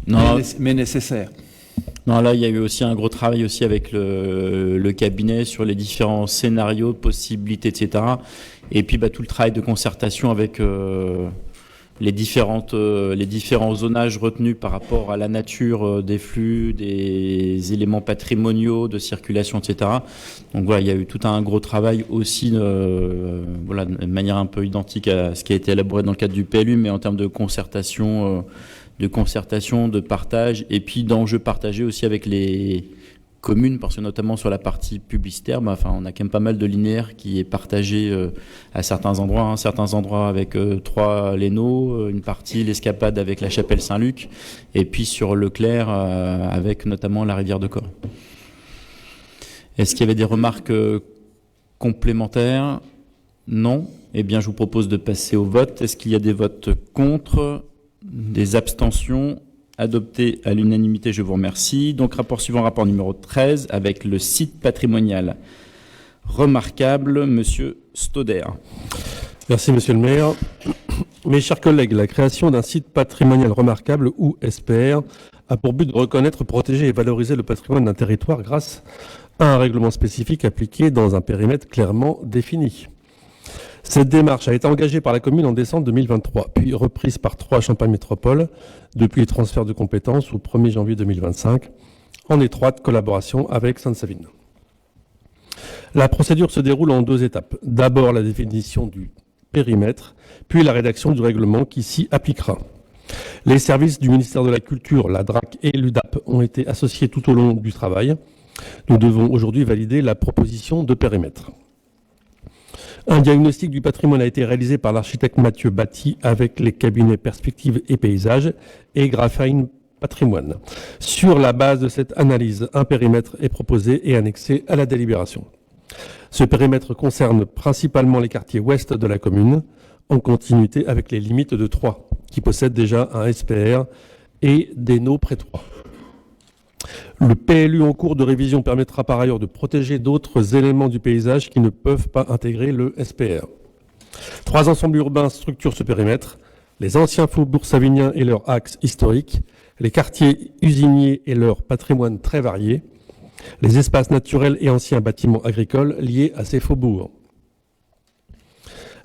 Non,
mais nécessaire.
Non, là, il y a eu aussi un gros travail aussi avec le cabinet sur les différents scénarios, possibilités, etc. Et puis, tout le travail de concertation avec les différents zonages retenus par rapport à la nature des flux, des éléments patrimoniaux, de circulation, etc. Donc voilà, il y a eu tout un gros travail aussi, de manière un peu identique à ce qui a été élaboré dans le cadre du PLU, mais en termes de concertation, de partage, et puis d'enjeux partagés aussi avec les communes, parce que notamment sur la partie publicitaire, on a quand même pas mal de linéaire qui est partagé à certains endroits, avec 3 Léno, une partie l'Escapade avec la Chapelle Saint-Luc, et puis sur Leclerc avec notamment la rivière de Corps. Est-ce qu'il y avait des remarques complémentaires? Non. Eh bien, je vous propose de passer au vote. Est-ce qu'il y a des votes contre? Des abstentions? Adopté à l'unanimité, je vous remercie. Donc, rapport suivant, rapport numéro 13, avec le site patrimonial remarquable, Monsieur Stauder.
Merci, Monsieur le maire. Mes chers collègues, la création d'un site patrimonial remarquable, ou SPR, a pour but de reconnaître, protéger et valoriser le patrimoine d'un territoire grâce à un règlement spécifique appliqué dans un périmètre clairement défini. Cette démarche a été engagée par la commune en décembre 2023, puis reprise par 3 Champagne Métropole depuis les transferts de compétences au 1er janvier 2025, en étroite collaboration avec Sainte-Savine. La procédure se déroule en 2 étapes. D'abord la définition du périmètre, puis la rédaction du règlement qui s'y appliquera. Les services du ministère de la Culture, la DRAC et l'UDAP ont été associés tout au long du travail. Nous devons aujourd'hui valider la proposition de périmètre. Un diagnostic du patrimoine a été réalisé par l'architecte Mathieu Batty avec les cabinets Perspectives et Paysages et Graphine Patrimoine. Sur la base de cette analyse, un périmètre est proposé et annexé à la délibération. Ce périmètre concerne principalement les quartiers ouest de la commune, en continuité avec les limites de Troyes, qui possèdent déjà un SPR, et d'Hainaut près Troyes. Le PLU en cours de révision permettra par ailleurs de protéger d'autres éléments du paysage qui ne peuvent pas intégrer le SPR. 3 ensembles urbains structurent ce périmètre: les anciens faubourgs saviniens et leurs axes historiques, les quartiers usiniers et leur patrimoine très varié, les espaces naturels et anciens bâtiments agricoles liés à ces faubourgs.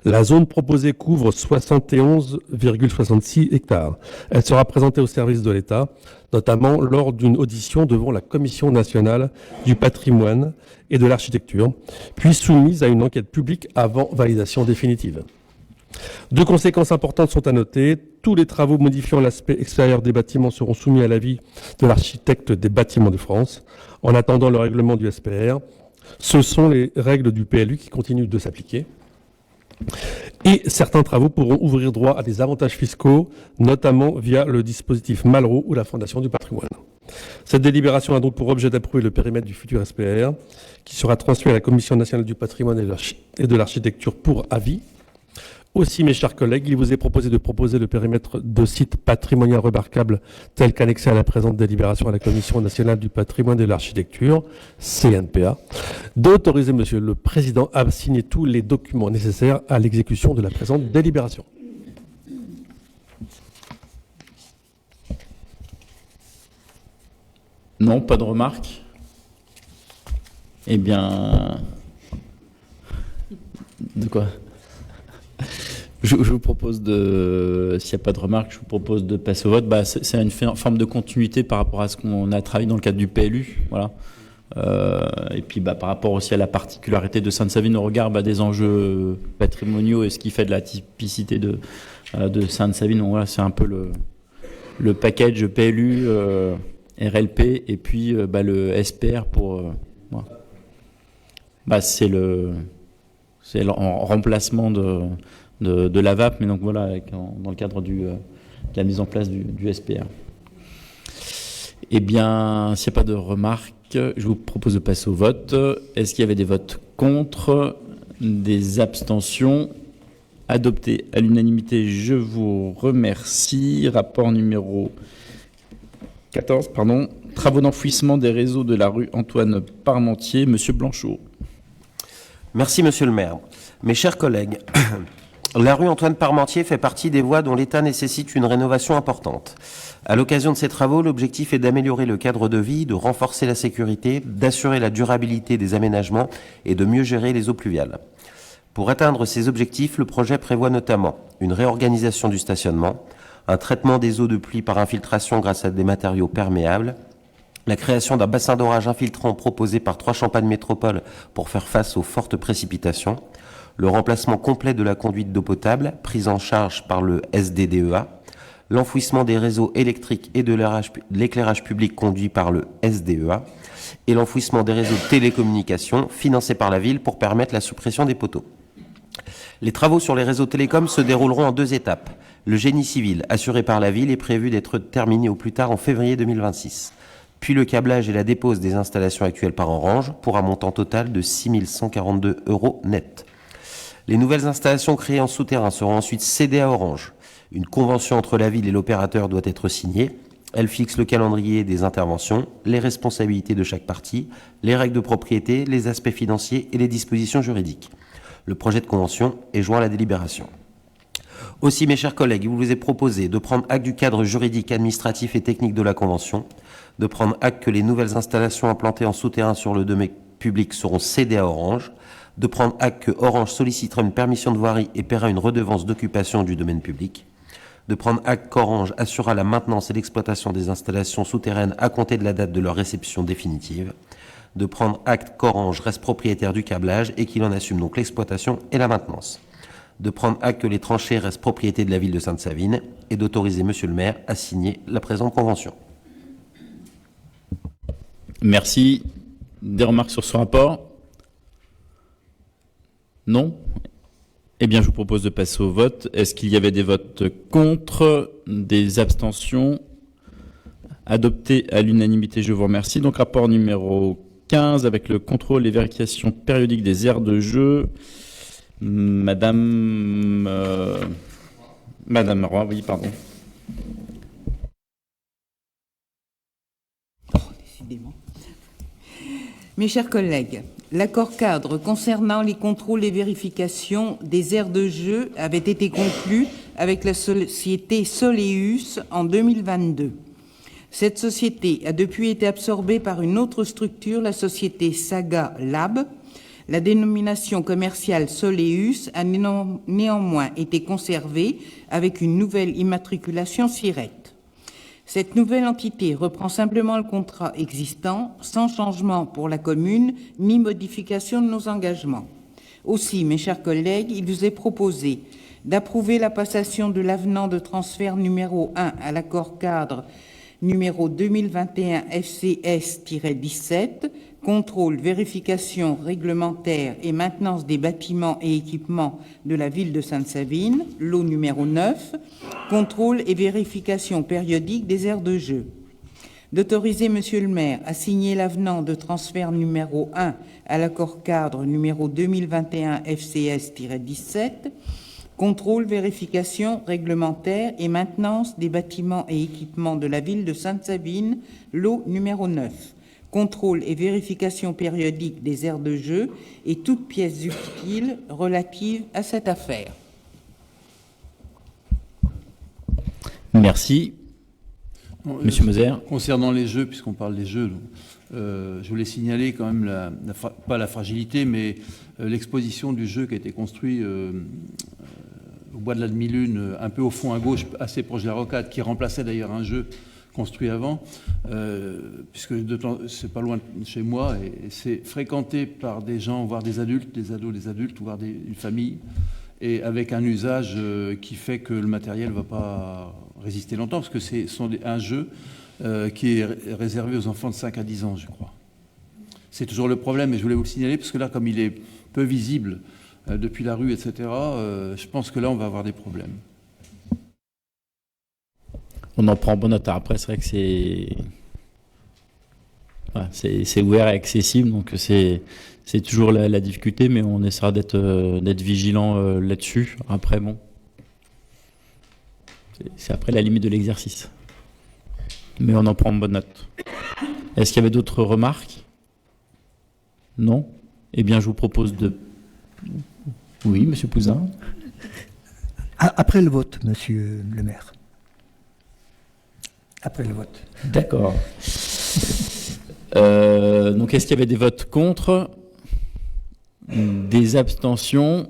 La zone proposée couvre 71,66 hectares. Elle sera présentée au service de l'État, notamment lors d'une audition devant la Commission nationale du patrimoine et de l'architecture, puis soumise à une enquête publique avant validation définitive. 2 conséquences importantes sont à noter. Tous les travaux modifiant l'aspect extérieur des bâtiments seront soumis à l'avis de l'architecte des bâtiments de France, en attendant le règlement du SPR. Ce sont les règles du PLU qui continuent de s'appliquer. Et certains travaux pourront ouvrir droit à des avantages fiscaux, notamment via le dispositif Malraux ou la Fondation du patrimoine. Cette délibération a donc pour objet d'approuver le périmètre du futur SPR, qui sera transmis à la Commission nationale du patrimoine et de l'architecture pour avis. Aussi, mes chers collègues, il vous est proposé de proposer le périmètre de site patrimonial remarquable tel qu'annexé à la présente délibération à la Commission nationale du patrimoine et de l'architecture, CNPA, d'autoriser Monsieur le Président à signer tous les documents nécessaires à l'exécution de la présente délibération.
Non, pas de remarques. Eh bien... De quoi ? Je vous propose de, s'il n'y a pas de remarques, je vous propose de passer au vote. C'est une forme de continuité par rapport à ce qu'on a travaillé dans le cadre du PLU. Voilà. Et puis par rapport aussi à la particularité de Sainte-Savine au regard des enjeux patrimoniaux et ce qui fait de la typicité de Sainte-Savine. Donc voilà, c'est un peu le package PLU, RLP et puis le SPR pour... voilà. C'est en remplacement de la VAP, mais donc voilà, dans le cadre de la mise en place du SPR. Eh bien, s'il n'y a pas de remarques, je vous propose de passer au vote. Est-ce qu'il y avait des votes contre, des abstentions? Adopté à l'unanimité, je vous remercie. Rapport numéro 14, pardon. Travaux d'enfouissement des réseaux de la rue Antoine Parmentier. Monsieur Blanchot.
Merci, monsieur le maire. Mes chers collègues, la rue Antoine Parmentier fait partie des voies dont l'État nécessite une rénovation importante. À l'occasion de ces travaux, l'objectif est d'améliorer le cadre de vie, de renforcer la sécurité, d'assurer la durabilité des aménagements et de mieux gérer les eaux pluviales. Pour atteindre ces objectifs, le projet prévoit notamment une réorganisation du stationnement, un traitement des eaux de pluie par infiltration grâce à des matériaux perméables, la création d'un bassin d'orage infiltrant proposé par 3 Champagne Métropole pour faire face aux fortes précipitations, le remplacement complet de la conduite d'eau potable, prise en charge par le SDDEA, l'enfouissement des réseaux électriques et de l'éclairage public conduit par le SDEA, et l'enfouissement des réseaux de télécommunications financés par la ville pour permettre la suppression des poteaux. Les travaux sur les réseaux télécoms se dérouleront en 2 étapes. Le génie civil, assuré par la ville, est prévu d'être terminé au plus tard en février 2026. Puis le câblage et la dépose des installations actuelles par Orange pour un montant total de 6 142 € net. Les nouvelles installations créées en souterrain seront ensuite cédées à Orange. Une convention entre la ville et l'opérateur doit être signée. Elle fixe le calendrier des interventions, les responsabilités de chaque partie, les règles de propriété, les aspects financiers et les dispositions juridiques. Le projet de convention est joint à la délibération. Aussi, mes chers collègues, il vous est proposé de prendre acte du cadre juridique, administratif et technique de la convention, de prendre acte que les nouvelles installations implantées en souterrain sur le domaine public seront cédées à Orange, de prendre acte que Orange sollicitera une permission de voirie et paiera une redevance d'occupation du domaine public, de prendre acte qu'Orange assurera la maintenance et l'exploitation des installations souterraines à compter de la date de leur réception définitive, de prendre acte qu'Orange reste propriétaire du câblage et qu'il en assume donc l'exploitation et la maintenance, de prendre acte que les tranchées restent propriété de la ville de Sainte-Savine et d'autoriser monsieur le maire à signer la présente convention.
Merci. Des remarques sur ce rapport? Non? Eh bien, je vous propose de passer au vote. Est-ce qu'il y avait des votes contre, des abstentions? Adopté à l'unanimité, je vous remercie. Donc, rapport numéro 15 avec le contrôle et vérification périodique des aires de jeu. Madame Roy, oui, pardon.
Décidément. Mes chers collègues, l'accord cadre concernant les contrôles et vérifications des aires de jeu avait été conclu avec la société Soleus en 2022. Cette société a depuis été absorbée par une autre structure, la société Saga Lab. La dénomination commerciale Soleus a néanmoins été conservée avec une nouvelle immatriculation SIRET. Cette nouvelle entité reprend simplement le contrat existant, sans changement pour la commune, ni modification de nos engagements. Aussi, mes chers collègues, il vous est proposé d'approuver la passation de l'avenant de transfert numéro 1 à l'accord cadre numéro 2021 FCS-17, contrôle, vérification réglementaire et maintenance des bâtiments et équipements de la ville de Sainte-Savine, lot numéro 9, contrôle et vérification périodique des aires de jeu. d'autoriser Monsieur le maire à signer l'avenant de transfert numéro 1 à l'accord cadre numéro 2021 FCS-17, contrôle, vérification réglementaire et maintenance des bâtiments et équipements de la ville de Sainte-Savine, lot numéro 9, contrôle et vérification périodique des aires de jeu et toutes pièces utiles relatives à cette affaire.
Merci.
Bon,
Monsieur Moser.
Concernant les jeux, puisqu'on parle des jeux, je voulais signaler quand même, pas la fragilité, mais l'exposition du jeu qui a été construit au bois de la demi-lune, un peu au fond à gauche, assez proche de la rocade, qui remplaçait d'ailleurs un jeu construit avant, puisque c'est pas loin de chez moi, et c'est fréquenté par des gens, voire des adultes, des ados, des adultes, voire une famille, et avec un usage qui fait que le matériel ne va pas résister longtemps, parce que c'est un jeu qui est réservé aux enfants de 5 à 10 ans, je crois. C'est toujours le problème, et je voulais vous le signaler, parce que là, comme il est peu visible depuis la rue, etc., je pense que là, on va avoir des problèmes.
On en prend bonne note. Après, c'est vrai que c'est ouvert et accessible, donc c'est toujours la difficulté, mais on essaiera d'être vigilant là-dessus. Après, bon, c'est après la limite de l'exercice. Mais on en prend bonne note. Est-ce qu'il y avait d'autres remarques? Non? Eh bien, je vous propose de... Oui, Monsieur Pouzin.
Après le vote, Monsieur le maire. Après le vote.
D'accord. Donc, est-ce qu'il y avait des votes contre? Des abstentions?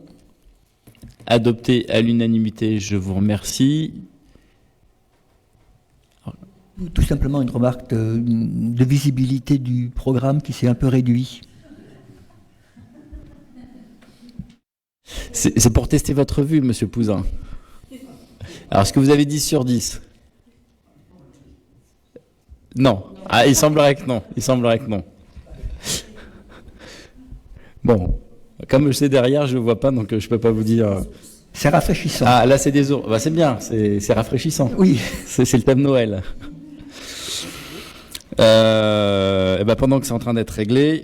Adopté à l'unanimité, je vous remercie.
Tout simplement une remarque de visibilité du programme qui s'est un peu réduit.
C'est pour tester votre vue, Monsieur Pouzin. Alors, est-ce que vous avez 10 sur 10? Non. Ah, il semblerait que non. Il semblerait que non. Bon. Comme je sais derrière, je ne vois pas, donc je ne peux pas vous dire...
C'est rafraîchissant.
Ah, là, c'est des ours. Bah, c'est bien, c'est rafraîchissant.
Oui.
C'est le thème Noël. Et ben, pendant que c'est en train d'être réglé,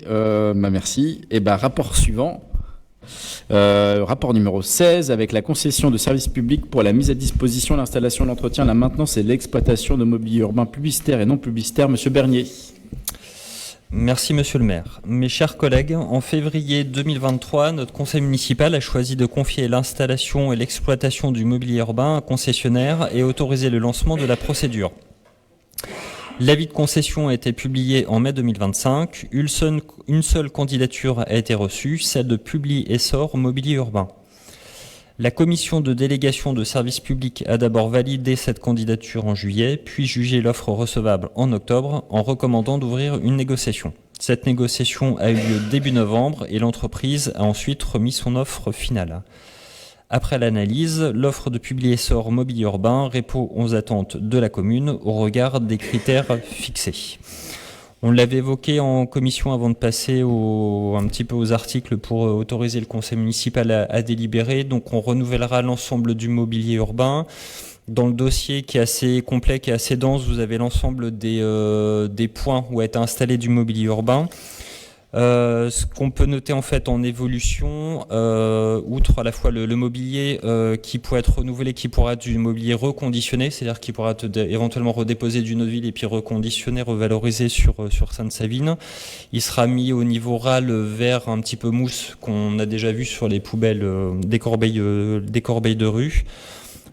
merci. Et ben, rapport suivant. Rapport numéro 16, avec la concession de services publics pour la mise à disposition, l'installation, l'entretien, la maintenance et l'exploitation de mobilier urbain publicitaire et non publicitaire. Monsieur Bernier.
Merci Monsieur le maire. Mes chers collègues, en février 2023, notre conseil municipal a choisi de confier l'installation et l'exploitation du mobilier urbain à un concessionnaire et autoriser le lancement de la procédure. L'avis de concession a été publié en mai 2025. Une seule candidature a été reçue, celle de Publi Essor Mobilier Urbain. La commission de délégation de services publics a d'abord validé cette candidature en juillet, puis jugé l'offre recevable en octobre, en recommandant d'ouvrir une négociation. Cette négociation a eu lieu début novembre et l'entreprise a ensuite remis son offre finale. Après l'analyse, l'offre de Publi Essor Mobilier Urbain répond aux attentes de la commune au regard des critères fixés. On l'avait évoqué en commission avant de passer un petit peu aux articles pour autoriser le conseil municipal à délibérer. Donc on renouvellera l'ensemble du mobilier urbain. Dans le dossier qui est assez complet, qui est assez dense, vous avez l'ensemble des points où a été installé du mobilier urbain. Ce qu'on peut noter en fait en évolution, outre à la fois le mobilier qui pourrait être renouvelé, qui pourra être du mobilier reconditionné, c'est-à-dire qui pourra être éventuellement redéposé d'une autre ville et puis reconditionné, revalorisé sur Sainte-Savine. Il sera mis au niveau râle vert un petit peu mousse qu'on a déjà vu sur les poubelles des corbeilles de rue.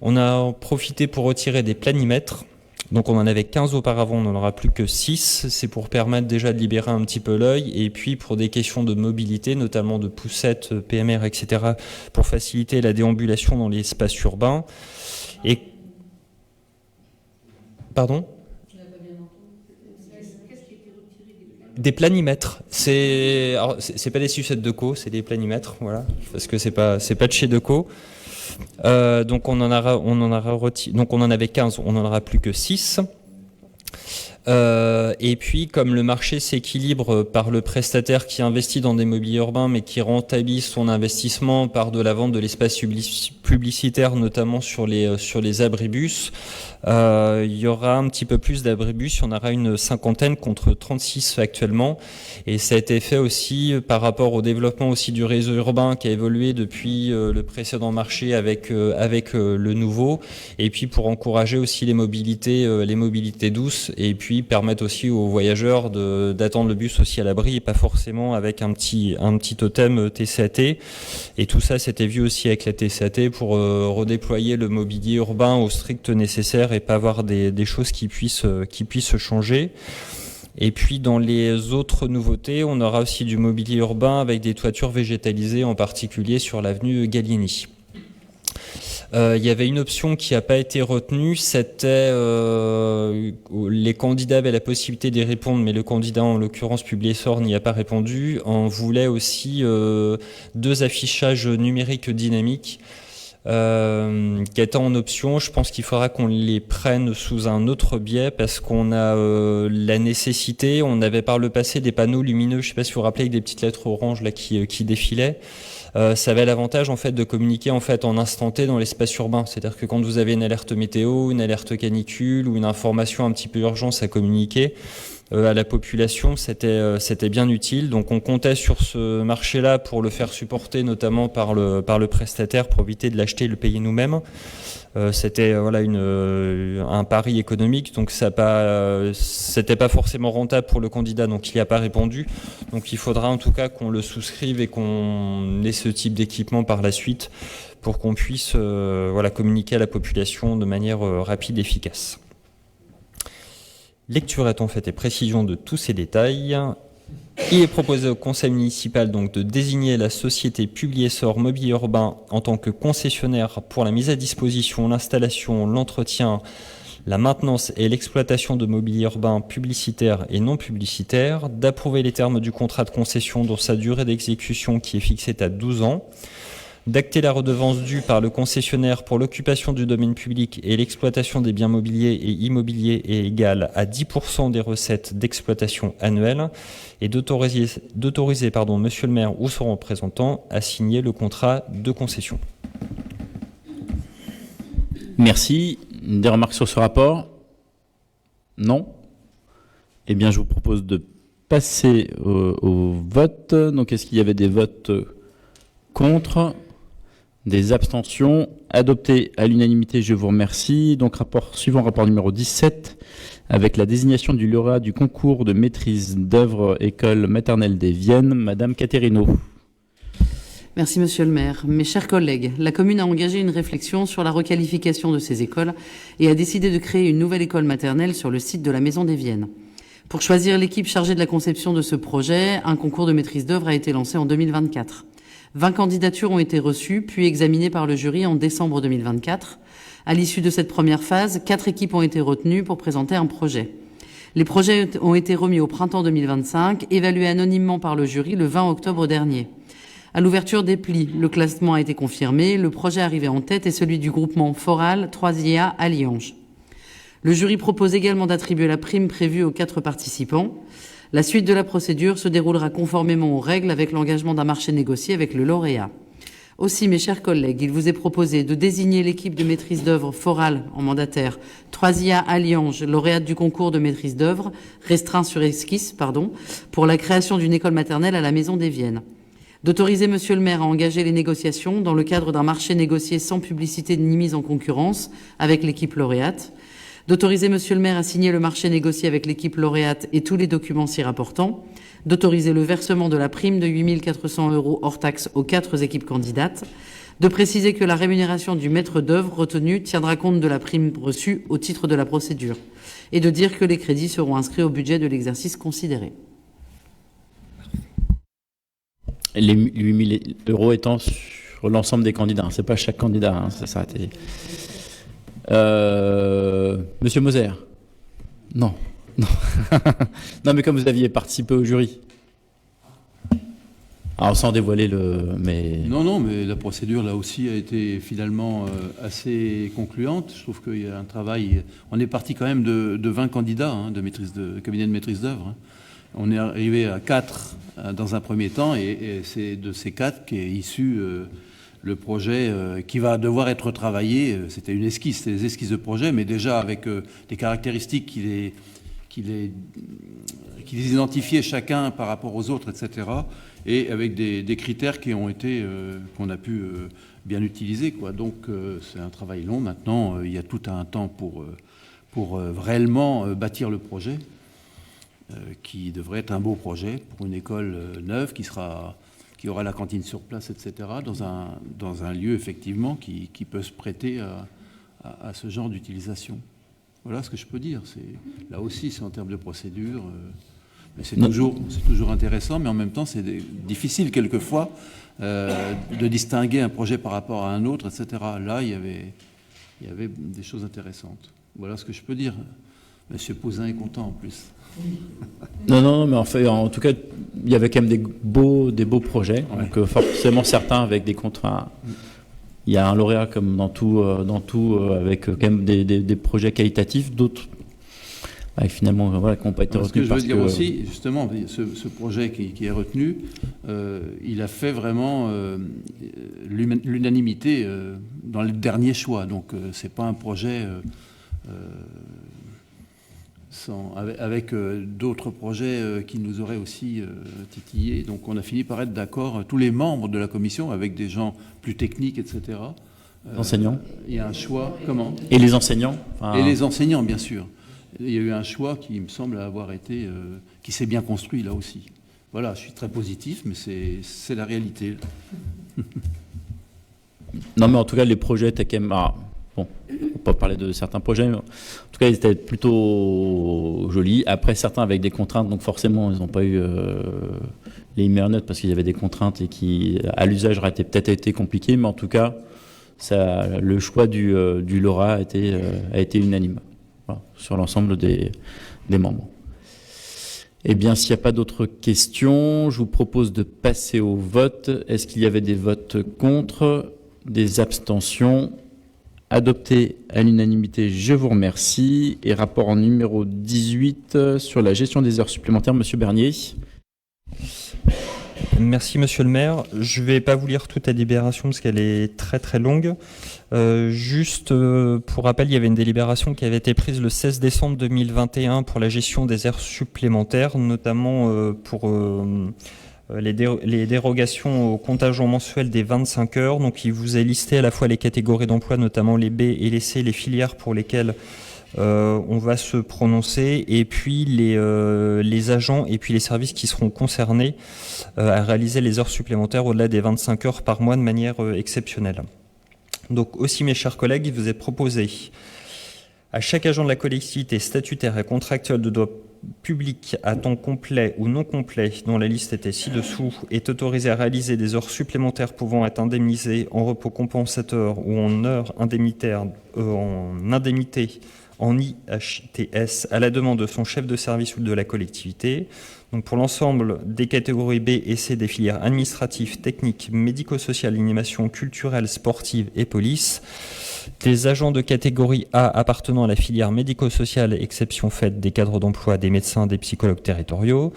On a profité pour retirer des planimètres. Donc on en avait 15 auparavant, on n'en aura plus que 6. C'est pour permettre déjà de libérer un petit peu l'œil. Et puis pour des questions de mobilité, notamment de poussettes, PMR, etc., pour faciliter la déambulation dans l'espace urbain. Et... Pardon ? Des planimètres. C'est pas des sucettes de co, c'est des planimètres, voilà. Parce que c'est pas de chez Deco. Donc on en avait 15, on n'en aura plus que 6. Et puis comme le marché s'équilibre par le prestataire qui investit dans des mobiliers urbains mais qui rentabilise son investissement par de la vente de l'espace publicitaires, notamment sur les abribus. Il y aura un petit peu plus d'abribus, il y en aura une cinquantaine contre 36 actuellement. Et ça a été fait aussi par rapport au développement aussi du réseau urbain qui a évolué depuis le précédent marché avec le nouveau. Et puis pour encourager aussi les mobilités douces et puis permettre aussi aux voyageurs d'attendre le bus aussi à l'abri et pas forcément avec un petit totem TCAT. Et tout ça, c'était vu aussi avec la TCAT pour redéployer le mobilier urbain au strict nécessaire et pas avoir des choses qui puissent changer. Et puis dans les autres nouveautés, on aura aussi du mobilier urbain avec des toitures végétalisées, en particulier sur l'avenue Gallieni. Il y avait une option qui n'a pas été retenue, c'était les candidats avaient la possibilité d'y répondre, mais le candidat, en l'occurrence Publiessor, n'y a pas répondu. On voulait aussi 2 affichages numériques dynamiques qui étant en option. Je pense qu'il faudra qu'on les prenne sous un autre biais parce qu'on a la nécessité. On avait par le passé des panneaux lumineux, je ne sais pas si vous vous rappelez, avec des petites lettres oranges là qui défilaient. Ça avait l'avantage en fait de communiquer en fait en instant T dans l'espace urbain. C'est-à-dire que quand vous avez une alerte météo, une alerte canicule ou une information un petit peu urgente à communiquer à la population, c'était bien utile. Donc on comptait sur ce marché-là pour le faire supporter notamment par le prestataire pour éviter de l'acheter et le payer nous-mêmes. C'était un pari économique, donc c'était pas forcément rentable pour le candidat, donc il n'y a pas répondu. Donc il faudra en tout cas qu'on le souscrive et qu'on ait ce type d'équipement par la suite pour qu'on puisse communiquer à la population de manière rapide et efficace. Lecture étant faite et précision de tous ces détails, il est proposé au conseil municipal donc de désigner la société Publiessor Mobilier Urbain en tant que concessionnaire pour la mise à disposition, l'installation, l'entretien, la maintenance et l'exploitation de mobilier urbain publicitaire et non publicitaire, d'approuver les termes du contrat de concession dont sa durée d'exécution qui est fixée à 12 ans, d'acter la redevance due par le concessionnaire pour l'occupation du domaine public et l'exploitation des biens mobiliers et immobiliers est égale à 10% des recettes d'exploitation annuelles et d'autoriser Monsieur le maire ou son représentant à signer le contrat de concession.
Merci. Des remarques sur ce rapport? Non? Eh bien, je vous propose de passer au vote. Donc, est-ce qu'il y avait des votes contre? Des abstentions? Adopté à l'unanimité, je vous remercie. Donc, rapport numéro 17, avec la désignation du lauréat du concours de maîtrise d'œuvre école maternelle des Viennes, Madame Caterino.
Merci Monsieur le maire. Mes chers collègues, la commune a engagé une réflexion sur la requalification de ces écoles et a décidé de créer une nouvelle école maternelle sur le site de la Maison des Viennes. Pour choisir l'équipe chargée de la conception de ce projet, un concours de maîtrise d'œuvre a été lancé en 2024. 20 candidatures ont été reçues, puis examinées par le jury en décembre 2024. À l'issue de cette première phase, 4 équipes ont été retenues pour présenter un projet. Les projets ont été remis au printemps 2025, évalués anonymement par le jury le 20 octobre dernier. À l'ouverture des plis, le classement a été confirmé. Le projet arrivé en tête est celui du groupement Foral 3IA à Liange. Le jury propose également d'attribuer la prime prévue aux 4 participants. La suite de la procédure se déroulera conformément aux règles avec l'engagement d'un marché négocié avec le lauréat. Aussi, mes chers collègues, il vous est proposé de désigner l'équipe de maîtrise d'œuvre Foral en mandataire 3IA Alliange, lauréate du concours de maîtrise d'œuvre, restreint sur esquisse, pour la création d'une école maternelle à la Maison des Viennes. D'autoriser Monsieur le maire à engager les négociations dans le cadre d'un marché négocié sans publicité ni mise en concurrence avec l'équipe lauréate. D'autoriser Monsieur le maire à signer le marché négocié avec l'équipe lauréate et tous les documents s'y rapportant. D'autoriser le versement de la prime de 8 400 € hors taxe aux 4 équipes candidates. De préciser que la rémunération du maître d'œuvre retenu tiendra compte de la prime reçue au titre de la procédure. Et de dire que les crédits seront inscrits au budget de l'exercice considéré.
Les 8 000 € étant sur l'ensemble des candidats, c'est pas chaque candidat, hein, ça s'arrête. Monsieur Moser? Non. Non, mais comme vous aviez participé au jury. Alors sans dévoiler mais...
Non, mais la procédure là aussi a été finalement assez concluante. Je trouve qu'il y a un travail. On est parti quand même de 20 candidats de cabinet de maîtrise d'œuvre. On est arrivé à 4 dans un premier temps et c'est de ces 4 qu'est issu le projet qui va devoir être travaillé. C'était une esquisse, c'était des esquisses de projet, mais déjà avec des caractéristiques qui les identifiaient chacun par rapport aux autres, etc. Et avec des critères qui ont été qu'on a pu bien utiliser, quoi. Donc c'est un travail long. Maintenant, il y a tout un temps pour réellement bâtir le projet, qui devrait être un beau projet pour une école neuve qui aura la cantine sur place, etc., dans un lieu, effectivement, qui peut se prêter à ce genre d'utilisation. Voilà ce que je peux dire. Là aussi, c'est en termes de procédure, mais c'est toujours intéressant, mais en même temps, c'est difficile quelquefois de distinguer un projet par rapport à un autre, etc. Là, il y avait des choses intéressantes. Voilà ce que je peux dire. Monsieur Pouzin est content en plus.
Non, mais en tout cas, il y avait quand même des beaux projets. Ouais. Donc forcément, certains avec des contrats. Il y a un lauréat comme dans tout, avec quand même des projets qualitatifs. D'autres, finalement, voilà, qui n'ont pas été retenus.
Ce que je veux dire aussi, justement, ce projet qui est retenu, il a fait vraiment l'unanimité dans le dernier choix. Donc, c'est pas un projet avec d'autres projets qui nous auraient aussi titillés. Donc on a fini par être d'accord, tous les membres de la commission, avec des gens plus techniques, etc.
Enseignants.
Il y a un choix, comment ?
Et les enseignants
Et les enseignants, bien sûr. Il y a eu un choix qui me semble avoir été, qui s'est bien construit là aussi. Voilà, je suis très positif, mais c'est la réalité.
Non, mais en tout cas, les projets étaient quand même... Bon, on ne peut pas parler de certains projets, mais en tout cas, ils étaient plutôt jolis. Après, certains avec des contraintes, donc forcément, ils n'ont pas eu les meilleures notes parce qu'il y avait des contraintes et qui, à l'usage, auraient peut-être été compliqués, mais en tout cas, le choix du lauréat a été unanime, voilà, sur l'ensemble des membres. Eh bien, s'il n'y a pas d'autres questions, je vous propose de passer au vote. Est-ce qu'il y avait des votes contre, des abstentions ? Adopté à l'unanimité, je vous remercie. Et rapport en numéro 18 sur la gestion des heures supplémentaires, Monsieur Bernier.
Merci Monsieur le maire. Je ne vais pas vous lire toute la délibération parce qu'elle est très très longue. Juste pour rappel, il y avait une délibération qui avait été prise le 16 décembre 2021 pour la gestion des heures supplémentaires, notamment pour... les dérogations au contingent mensuel des 25 heures. Donc, il vous est listé à la fois les catégories d'emploi, notamment les B et les C, les filières pour lesquelles on va se prononcer, et puis les agents et puis les services qui seront concernés à réaliser les heures supplémentaires au-delà des 25 heures par mois de manière exceptionnelle. Donc, aussi, mes chers collègues, il vous est proposé à chaque agent de la collectivité statutaire et contractuel de droit public à temps complet ou non complet, dont la liste était ci-dessous, est autorisé à réaliser des heures supplémentaires pouvant être indemnisées en repos compensateur ou en heures indemnitaires, en indemnité en IHTS à la demande de son chef de service ou de la collectivité. Donc pour l'ensemble des catégories B et C des filières administratives, techniques, médico-sociales, animation culturelle, sportive et police, des agents de catégorie A appartenant à la filière médico-sociale, exception faite des cadres d'emploi, des médecins, des psychologues territoriaux,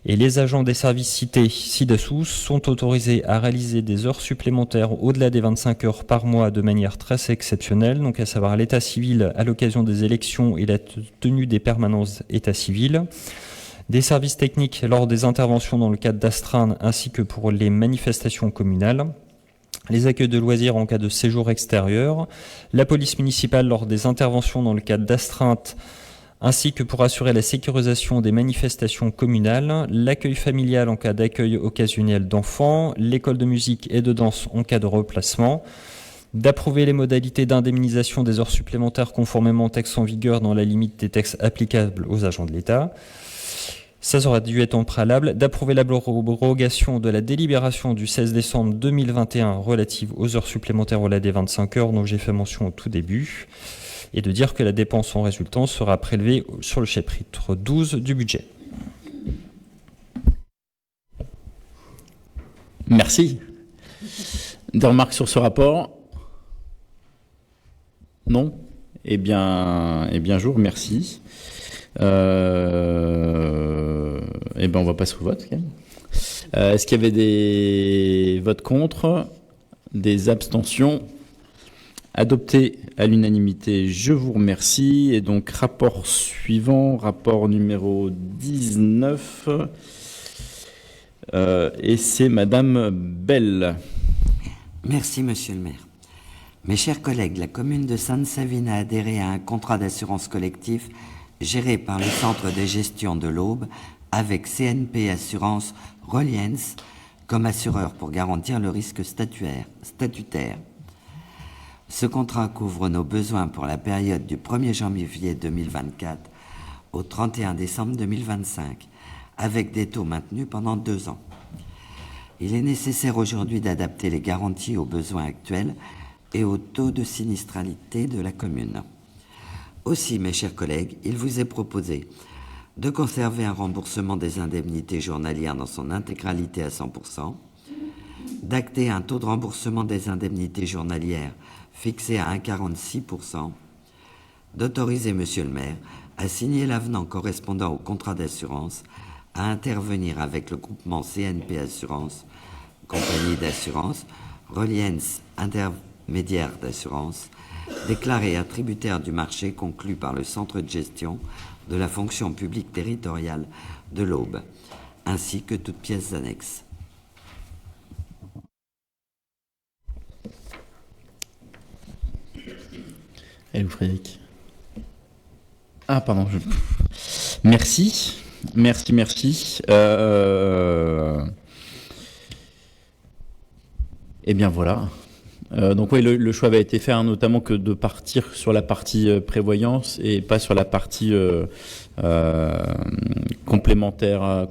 et les agents des services cités ci-dessous sont autorisés à réaliser des heures supplémentaires au-delà des 25 heures par mois de manière très exceptionnelle, donc à savoir l'état civil à l'occasion des élections et la tenue des permanences état civil, des services techniques lors des interventions dans le cadre d'astreintes ainsi que pour les manifestations communales, les accueils de loisirs en cas de séjour extérieur, la police municipale lors des interventions dans le cadre d'astreintes ainsi que pour assurer la sécurisation des manifestations communales, l'accueil familial en cas d'accueil occasionnel d'enfants, l'école de musique et de danse en cas de replacement, d'approuver les modalités d'indemnisation des heures supplémentaires conformément au texte en vigueur dans la limite des textes applicables aux agents de l'État. Ça aurait dû être en préalable, d'approuver l'abrogation de la délibération du 16 décembre 2021 relative aux heures supplémentaires au-delà des 25 heures dont j'ai fait mention au tout début, et de dire que la dépense en résultant sera prélevée sur le chapitre 12 du budget.
Merci. Des remarques sur ce rapport ? Non ? Eh bien, je vous remercie. Eh bien, on va passer au vote. Est-ce qu'il y avait des votes contre ? Des abstentions? Adopté à l'unanimité, je vous remercie. Et donc, rapport suivant, rapport numéro 19. Et c'est Madame Bell.
Merci, Monsieur le maire. Mes chers collègues, la commune de Sainte-Savine a adhéré à un contrat d'assurance collectif géré par le Centre de gestion de l'Aube avec CNP Assurance Reliance comme assureur pour garantir le risque statutaire. Ce contrat couvre nos besoins pour la période du 1er janvier 2024 au 31 décembre 2025, avec des taux maintenus pendant 2 ans. Il est nécessaire aujourd'hui d'adapter les garanties aux besoins actuels et au taux de sinistralité de la commune. Aussi, mes chers collègues, il vous est proposé de conserver un remboursement des indemnités journalières dans son intégralité à 100%, d'acter un taux de remboursement des indemnités journalières fixé à 1,46%, d'autoriser Monsieur le maire à signer l'avenant correspondant au contrat d'assurance, à intervenir avec le groupement CNP Assurance, compagnie d'assurance, Reliance intermédiaire d'assurance, déclaré attributaire du marché conclu par le centre de gestion de la fonction publique territoriale de l'Aube, ainsi que toutes pièces annexes.
Et Frédéric. Ah, pardon. Merci. Eh bien, voilà. Donc oui, le choix avait été fait, hein, notamment que de partir sur la partie prévoyance et pas sur la partie complémentaire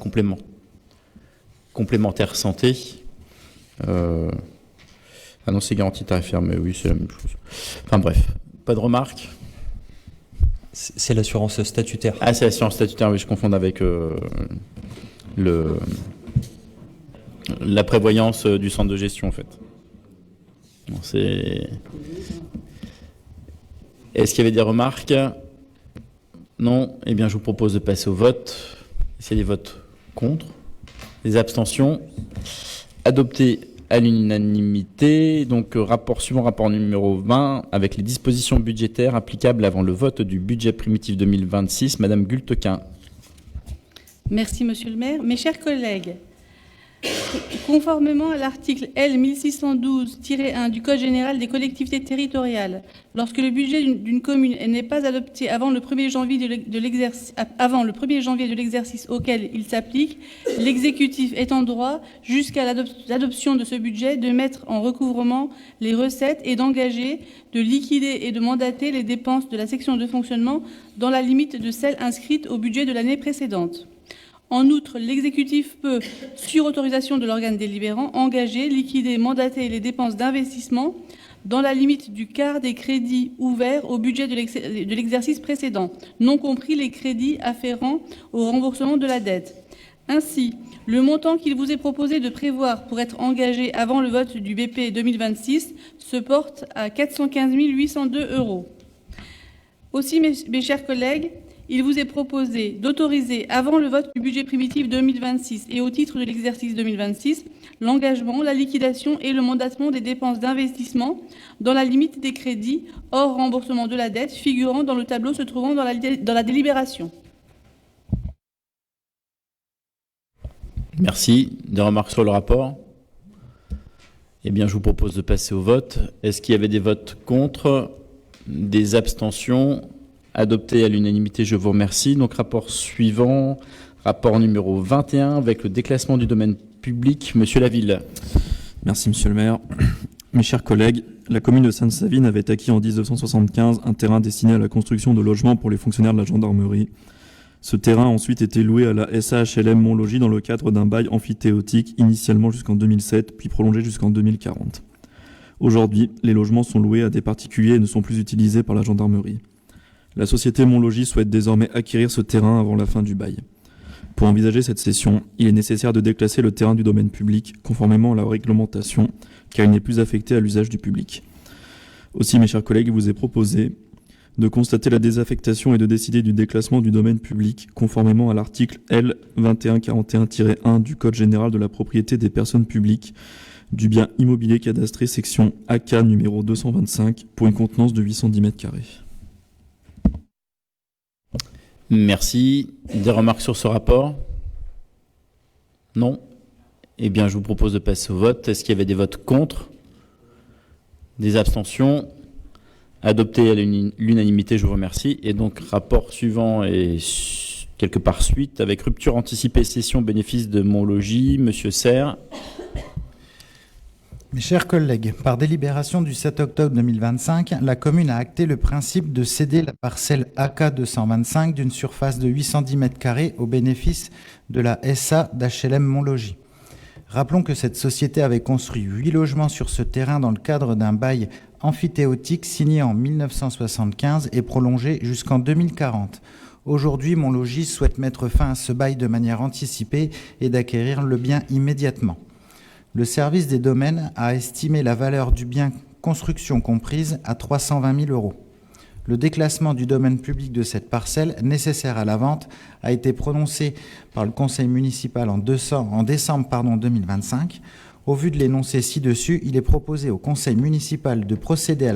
santé. Ah non, c'est garantie tarifaire, mais oui, c'est la même chose. Enfin bref, pas de remarques.
C'est l'assurance statutaire.
Ah, c'est l'assurance statutaire, oui, je confonds avec la prévoyance du centre de gestion, en fait. Bon, Est-ce qu'il y avait des remarques? Non. Eh bien, je vous propose de passer au vote. C'est les votes contre. Les abstentions. Adopté à l'unanimité. Donc, rapport suivant, rapport numéro 20, avec les dispositions budgétaires applicables avant le vote du budget primitif 2026. Madame Gultequin.
Merci, Monsieur le maire. Mes chers collègues, conformément à l'article L. 1612-1 du Code général des collectivités territoriales, lorsque le budget d'une commune n'est pas adopté avant le 1er janvier de l'exercice auquel il s'applique, l'exécutif est en droit, jusqu'à l'adoption de ce budget, de mettre en recouvrement les recettes et d'engager, de liquider et de mandater les dépenses de la section de fonctionnement dans la limite de celles inscrites au budget de l'année précédente. En outre, l'exécutif peut, sur autorisation de l'organe délibérant, engager, liquider, mandater les dépenses d'investissement dans la limite du quart des crédits ouverts au budget de l'exercice précédent, non compris les crédits afférents au remboursement de la dette. Ainsi, le montant qu'il vous est proposé de prévoir pour être engagé avant le vote du BP 2026 se porte à 415 802 €. Aussi, mes chers collègues, il vous est proposé d'autoriser, avant le vote du budget primitif 2026 et au titre de l'exercice 2026, l'engagement, la liquidation et le mandatement des dépenses d'investissement dans la limite des crédits hors remboursement de la dette figurant dans le tableau se trouvant dans la délibération.
Merci. Des remarques sur le rapport? Eh bien, je vous propose de passer au vote. Est-ce qu'il y avait des votes contre? Des abstentions? Adopté à l'unanimité, je vous remercie. Donc, rapport suivant, rapport numéro 21, avec le déclassement du domaine public. Monsieur Laville.
Merci, monsieur le maire. Mes chers collègues, la commune de Sainte-Savine avait acquis en 1975 un terrain destiné à la construction de logements pour les fonctionnaires de la gendarmerie. Ce terrain a ensuite été loué à la SAHLM Montlogis dans le cadre d'un bail amphithéotique, initialement jusqu'en 2007, puis prolongé jusqu'en 2040. Aujourd'hui, les logements sont loués à des particuliers et ne sont plus utilisés par la gendarmerie. La société Montlogis souhaite désormais acquérir ce terrain avant la fin du bail. Pour envisager cette cession, il est nécessaire de déclasser le terrain du domaine public, conformément à la réglementation, car il n'est plus affecté à l'usage du public. Aussi, mes chers collègues, il vous est proposé de constater la désaffectation et de décider du déclassement du domaine public, conformément à l'article L. 2141-1 du Code général de la propriété des personnes publiques, du bien immobilier cadastré section AK numéro 225 pour une contenance de 810 mètres carrés.
Merci. Des remarques sur ce rapport? Non? Eh bien, je vous propose de passer au vote. Est-ce qu'il y avait des votes contre? Des abstentions? Adopté à l'unanimité, je vous remercie. Et donc, rapport suivant et quelque part suite, avec rupture anticipée cession bénéfice de Montlogis. Monsieur Serre.
Mes chers collègues, par délibération du 7 octobre 2025, la commune a acté le principe de céder la parcelle AK 225 d'une surface de 810 m² au bénéfice de la SA d'HLM Montlogis. Rappelons que cette société avait construit 8 logements sur ce terrain dans le cadre d'un bail amphithéotique signé en 1975 et prolongé jusqu'en 2040. Aujourd'hui, Montlogis souhaite mettre fin à ce bail de manière anticipée et d'acquérir le bien immédiatement. Le service des domaines a estimé la valeur du bien construction comprise à 320 000 €. Le déclassement du domaine public de cette parcelle, nécessaire à la vente, a été prononcé par le conseil municipal en décembre 2025. Au vu de l'énoncé ci-dessus, il est proposé au conseil municipal de procéder à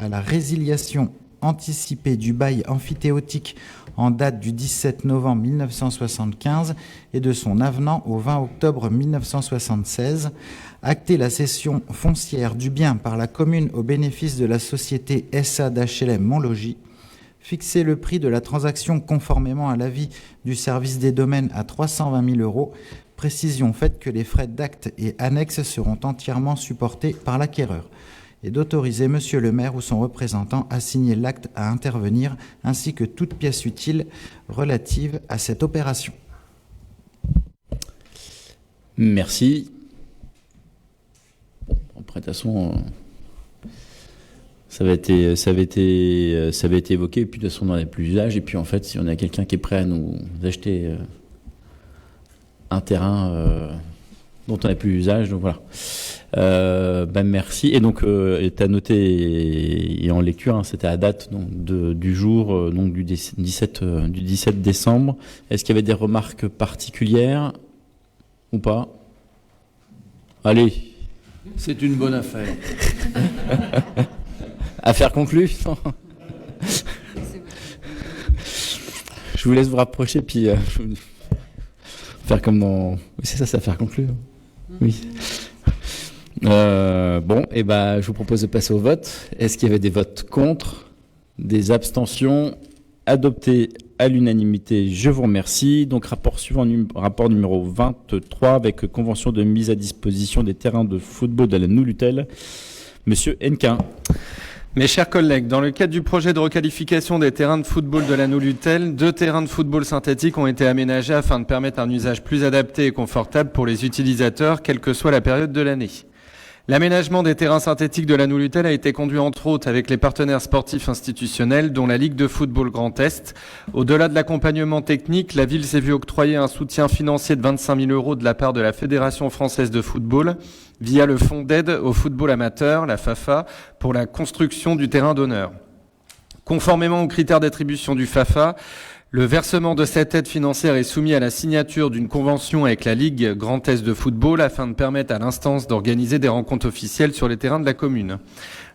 la résiliation anticipée du bail amphithéotique en date du 17 novembre 1975 et de son avenant au 20 octobre 1976, acter la cession foncière du bien par la commune au bénéfice de la société SA d'HLM Montlogis, fixer le prix de la transaction conformément à l'avis du service des domaines à 320 000 €, précision faite que les frais d'acte et annexes seront entièrement supportés par l'acquéreur, et d'autoriser Monsieur le maire ou son représentant à signer l'acte à intervenir, ainsi que toute pièce utile relative à cette opération.
Merci. Bon, après, de toute façon, ça avait été évoqué, et puis de toute façon, on n'en a plus l'usage, et puis en fait, si on a quelqu'un qui est prêt à nous acheter un terrain dont on n'a plus l'usage, donc voilà. Merci. Et donc, est à noter et en lecture, hein, c'était à date donc, du jour donc du 17 décembre. Est-ce qu'il y avait des remarques particulières ou pas? Allez.
C'est une bonne affaire.
Affaire conclue? Je vous laisse vous rapprocher, puis faire comme dans... Oui, c'est ça, c'est affaire conclue. Oui. Bon, et je vous propose de passer au vote. Est-ce qu'il y avait des votes contre? Des abstentions? Adopté à l'unanimité, je vous remercie. Donc, rapport suivant, rapport numéro 23, avec convention de mise à disposition des terrains de football de la Nouloutel. Monsieur Hennequin.
Mes chers collègues, dans le cadre du projet de requalification des terrains de football de la Nouloutel, 2 terrains de football synthétiques ont été aménagés afin de permettre un usage plus adapté et confortable pour les utilisateurs, quelle que soit la période de l'année. L'aménagement des terrains synthétiques de la Nouloutel a été conduit entre autres avec les partenaires sportifs institutionnels, dont la Ligue de football Grand Est. Au-delà de l'accompagnement technique, la ville s'est vue octroyer un soutien financier de 25 000 € de la part de la Fédération française de football, via le fonds d'aide au football amateur, la FAFA, pour la construction du terrain d'honneur. Conformément aux critères d'attribution du FAFA, le versement de cette aide financière est soumis à la signature d'une convention avec la Ligue Grand Est de football afin de permettre à l'instance d'organiser des rencontres officielles sur les terrains de la commune.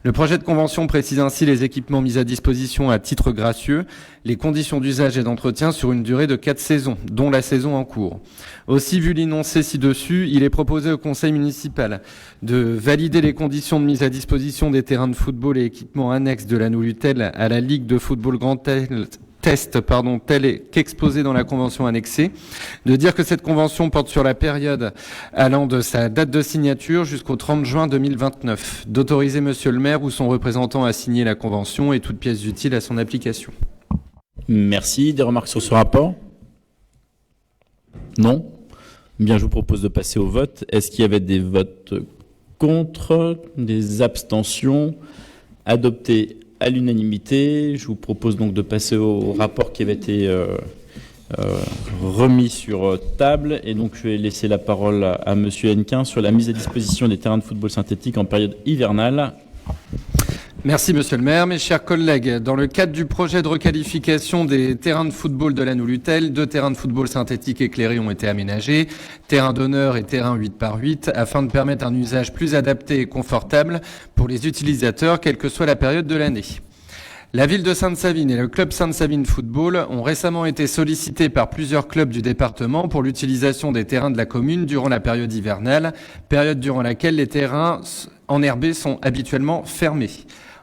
Le projet de convention précise ainsi les équipements mis à disposition à titre gracieux, les conditions d'usage et d'entretien sur une durée de 4 saisons, dont la saison en cours. Aussi, vu l'énoncé ci-dessus, il est proposé au conseil municipal de valider les conditions de mise à disposition des terrains de football et équipements annexes de la Nouloutel à la Ligue de football Grand Est, tel qu'exposé dans la convention annexée, de dire que cette convention porte sur la période allant de sa date de signature jusqu'au 30 juin 2029, d'autoriser Monsieur le maire ou son représentant à signer la convention et toutes pièces utiles à son application.
Merci. Des remarques sur ce rapport? Non? Bien, je vous propose de passer au vote. Est-ce qu'il y avait des votes contre, des abstentions? Adopté à l'unanimité. Je vous propose donc de passer au rapport qui avait été remis sur table. Et donc, je vais laisser la parole à Monsieur Hennequin sur la mise à disposition des terrains de football synthétique en période hivernale.
Merci Monsieur le maire. Mes chers collègues, dans le cadre du projet de requalification des terrains de football de la Nouloutel, 2 terrains de football synthétiques éclairés ont été aménagés, terrain d'honneur et terrain 8x8, afin de permettre un usage plus adapté et confortable pour les utilisateurs, quelle que soit la période de l'année. La ville de Sainte-Savine et le club Sainte-Savine Football ont récemment été sollicités par plusieurs clubs du département pour l'utilisation des terrains de la commune durant la période hivernale, période durant laquelle les terrains enherbés sont habituellement fermés.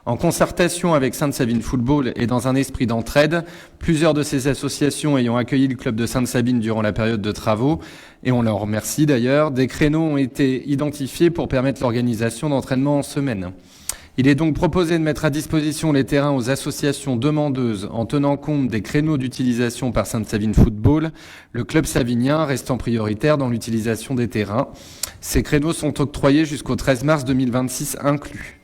En concertation avec Sainte-Savine Football et dans un esprit d'entraide, plusieurs de ces associations ayant accueilli le club de Sainte-Savine durant la période de travaux, et on leur remercie d'ailleurs, des créneaux ont été identifiés pour permettre l'organisation d'entraînements en semaine. Il est donc proposé de mettre à disposition les terrains aux associations demandeuses en tenant compte des créneaux d'utilisation par Sainte-Savine Football, le club savinien restant prioritaire dans l'utilisation des terrains. Ces créneaux sont octroyés jusqu'au 13 mars 2026 inclus.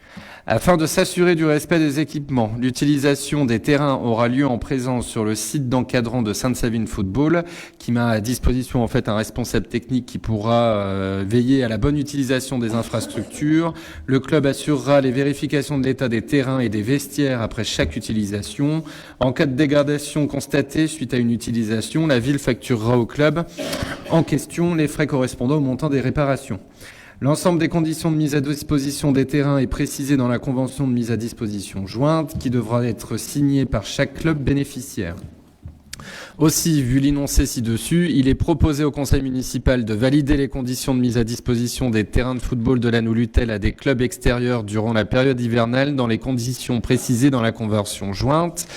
Afin de s'assurer du respect des équipements, l'utilisation des terrains aura lieu en présence sur le site d'encadrant de Sainte-Savine Football, qui met à disposition en fait un responsable technique qui pourra veiller à la bonne utilisation des infrastructures. Le club assurera les vérifications de l'état des terrains et des vestiaires après chaque utilisation. En cas de dégradation constatée suite à une utilisation, la ville facturera au club en question les frais correspondant au montant des réparations. L'ensemble des conditions de mise à disposition des terrains est précisé dans la convention de mise à disposition jointe qui devra être signée par chaque club bénéficiaire. Aussi, vu l'énoncé ci-dessus, il est proposé au conseil municipal de valider les conditions de mise à disposition des terrains de football de la Nouloutel à des clubs extérieurs durant la période hivernale dans les conditions précisées dans la convention jointe,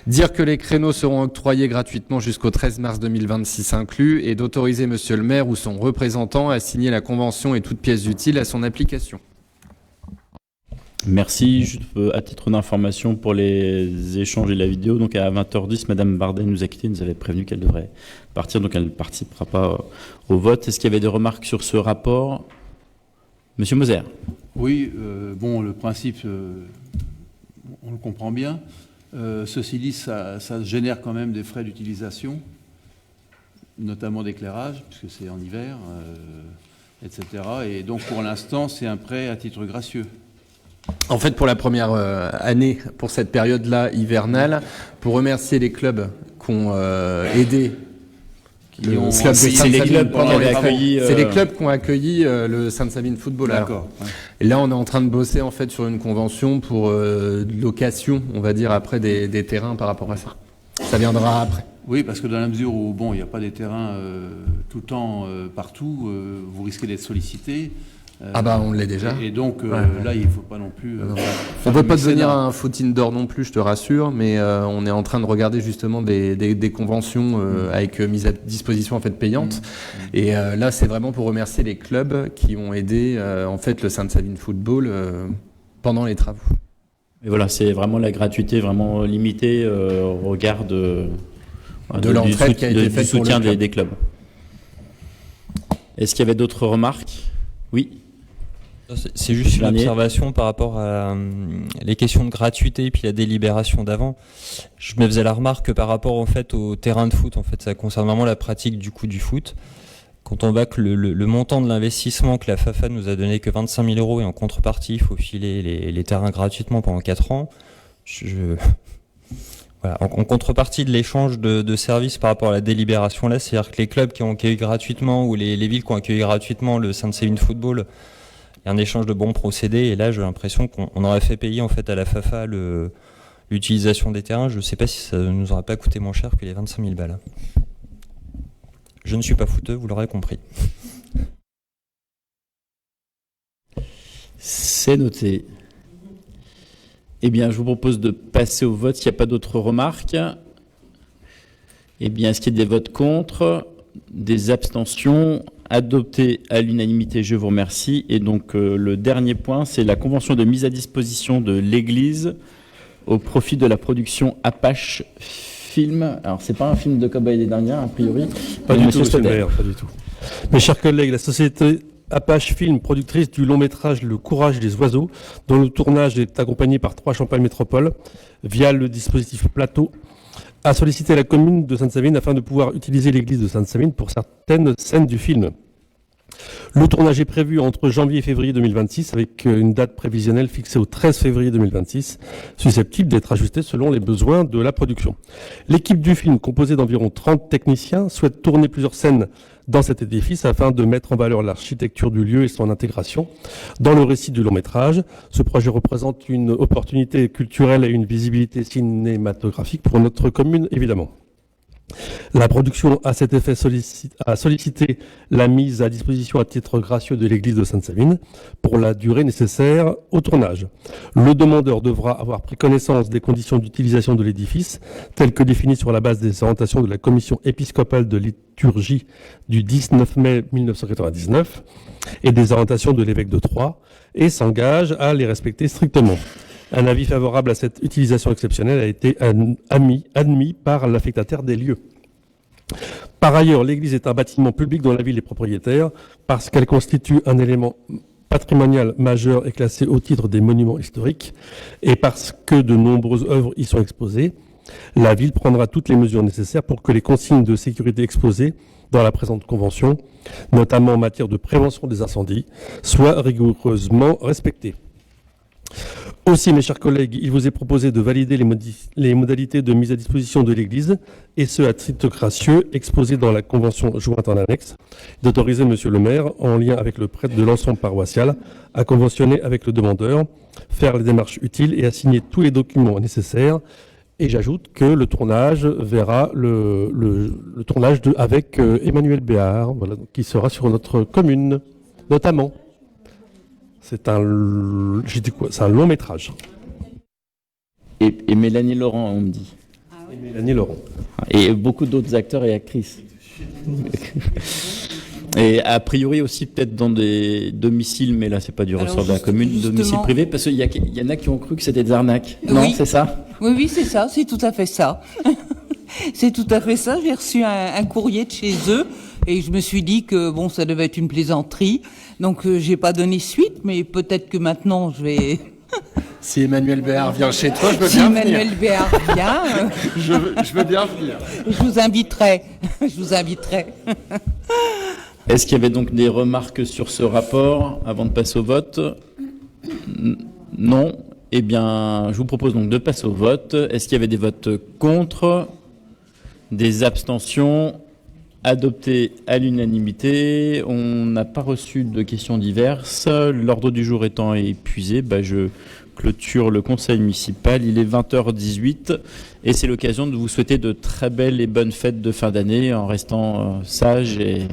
dire que les créneaux seront octroyés gratuitement jusqu'au 13 mars 2026 inclus et d'autoriser monsieur le maire ou son représentant à signer la convention et toutes pièces utiles à son application.
Merci. Juste à titre d'information pour les échanges et la vidéo, donc à 20h10, Madame Bardet nous a quittés, nous avait prévenu qu'elle devrait partir, donc elle ne participera pas au vote. Est-ce qu'il y avait des remarques sur ce rapport? Monsieur Moser.
Oui, bon, le principe, on le comprend bien. Ceci dit, ça génère quand même des frais d'utilisation, notamment d'éclairage, puisque c'est en hiver, etc. Et donc, pour l'instant, c'est un prêt à titre gracieux.
En fait, pour la première année, pour cette période-là hivernale, pour remercier les clubs qui ont aidé. C'est les clubs qui ont accueilli le Sainte-Savine Football.
D'accord. Ouais.
Et là, on est en train de bosser en fait sur une convention pour location, on va dire, après des terrains par rapport à ça. Ça viendra après.
Oui, parce que dans la mesure où bon, il n'y a pas des terrains tout le temps partout, vous risquez d'être sollicité.
On l'est déjà.
Et donc là, il ne faut pas non plus...
on ne veut pas devenir un faux Tinder non plus, je te rassure, mais on est en train de regarder justement des conventions avec mise à disposition en fait payante. Et là, c'est vraiment pour remercier les clubs qui ont aidé en fait le Sainte-Savine Football pendant les travaux.
Et voilà, c'est vraiment la gratuité vraiment limitée au regard de
l'entraide qui a été faite
du soutien des clubs. Est-ce qu'il y avait d'autres remarques? Oui.
C'est juste une observation par rapport à les questions de gratuité et puis la délibération d'avant. Je me faisais la remarque que par rapport en fait au terrain de foot, en fait, ça concerne vraiment la pratique du foot. Quand on voit que le montant de l'investissement que la FAFA nous a donné que 25 000 € et en contrepartie, il faut filer les terrains gratuitement pendant 4 ans. Voilà. En contrepartie de l'échange de services par rapport à la délibération là, c'est-à-dire que les clubs qui ont accueilli gratuitement ou les villes qui ont accueilli gratuitement le Sainte-Savine Football, il y a un échange de bons procédés et là j'ai l'impression qu'on aurait fait payer en fait à la FAFA l'utilisation des terrains. Je ne sais pas si ça nous aurait pas coûté moins cher que les 25 000 balles. Je ne suis pas footeux, vous l'aurez compris.
C'est noté. Eh bien, je vous propose de passer au vote. S'il n'y a pas d'autres remarques, eh bien, est-ce qu'il y a des votes contre, des abstentions? Adopté à l'unanimité, je vous remercie. Et donc, le dernier point, c'est la convention de mise à disposition de l'Église au profit de la production Apache Film. Alors, c'est pas un film de Cowboy des dernières, a priori.
Pas du tout, monsieur le maire, pas du tout. Mes chers collègues, la société Apache Film, productrice du long métrage Le Courage des oiseaux, dont le tournage est accompagné par 3 Champagne Métropole, via le dispositif Plateau, a sollicité la commune de Sainte-Savine afin de pouvoir utiliser l'église de Sainte-Savine pour certaines scènes du film. Le tournage est prévu entre janvier et février 2026 avec une date prévisionnelle fixée au 13 février 2026, susceptible d'être ajustée selon les besoins de la production. L'équipe du film, composée d'environ 30 techniciens, souhaite tourner plusieurs scènes dans cet édifice afin de mettre en valeur l'architecture du lieu et son intégration dans le récit du long métrage. Ce projet représente une opportunité culturelle et une visibilité cinématographique pour notre commune, évidemment. La production à cet effet a sollicité la mise à disposition à titre gracieux de l'église de Sainte-Savine pour la durée nécessaire au tournage. Le demandeur devra avoir pris connaissance des conditions d'utilisation de l'édifice, telles que définies sur la base des orientations de la commission épiscopale de liturgie du 19 mai 1999 et des orientations de l'évêque de Troyes, et s'engage à les respecter strictement. Un avis favorable à cette utilisation exceptionnelle a été admis par l'affectataire des lieux. Par ailleurs, l'église est un bâtiment public dont la ville est propriétaire parce qu'elle constitue un élément patrimonial majeur et classé au titre des monuments historiques et parce que de nombreuses œuvres y sont exposées. La ville prendra toutes les mesures nécessaires pour que les consignes de sécurité exposées dans la présente convention, notamment en matière de prévention des incendies, soient rigoureusement respectées. Aussi, mes chers collègues, il vous est proposé de valider les modalités de mise à disposition de l'Église, et ce à titre gracieux, exposé dans la convention jointe en annexe, d'autoriser Monsieur le maire, en lien avec le prêtre de l'ensemble paroissial, à conventionner avec le demandeur, faire les démarches utiles et à signer tous les documents nécessaires. Et j'ajoute que le tournage verra le tournage avec Emmanuel Béard, voilà, qui sera sur notre commune, notamment. C'est un long métrage.
Et Mélanie Laurent, on me dit.
Ah oui. Et Mélanie Laurent.
Et beaucoup d'autres acteurs et actrices. Et a priori aussi peut-être dans des domiciles, mais là c'est pas du ressort de la commune, domiciles privés, parce qu'il y en a qui ont cru que c'était des arnaques. Oui. Non, c'est ça?
Oui, c'est ça, c'est tout à fait ça. C'est tout à fait ça. J'ai reçu un courrier de chez eux et je me suis dit que bon, ça devait être une plaisanterie. Donc j'ai pas donné suite, mais peut-être que maintenant je vais.
Si Emmanuel Béard vient chez toi, je veux
si
bien
Emmanuel
venir.
Béard vient,
je veux bien venir.
Je vous inviterai. Je vous inviterai.
Est-ce qu'il y avait donc des remarques sur ce rapport avant de passer au vote? Non. Eh bien, je vous propose donc de passer au vote. Est-ce qu'il y avait des votes contre? Des abstentions? Adopté à l'unanimité. On n'a pas reçu de questions diverses. L'ordre du jour étant épuisé, je clôture le conseil municipal. Il est 20h18 et c'est l'occasion de vous souhaiter de très belles et bonnes fêtes de fin d'année en restant sage et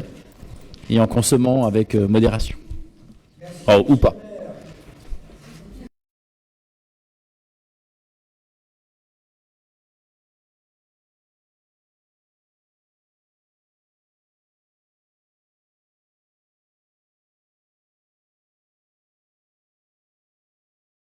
en consommant avec modération. Oh, ou pas.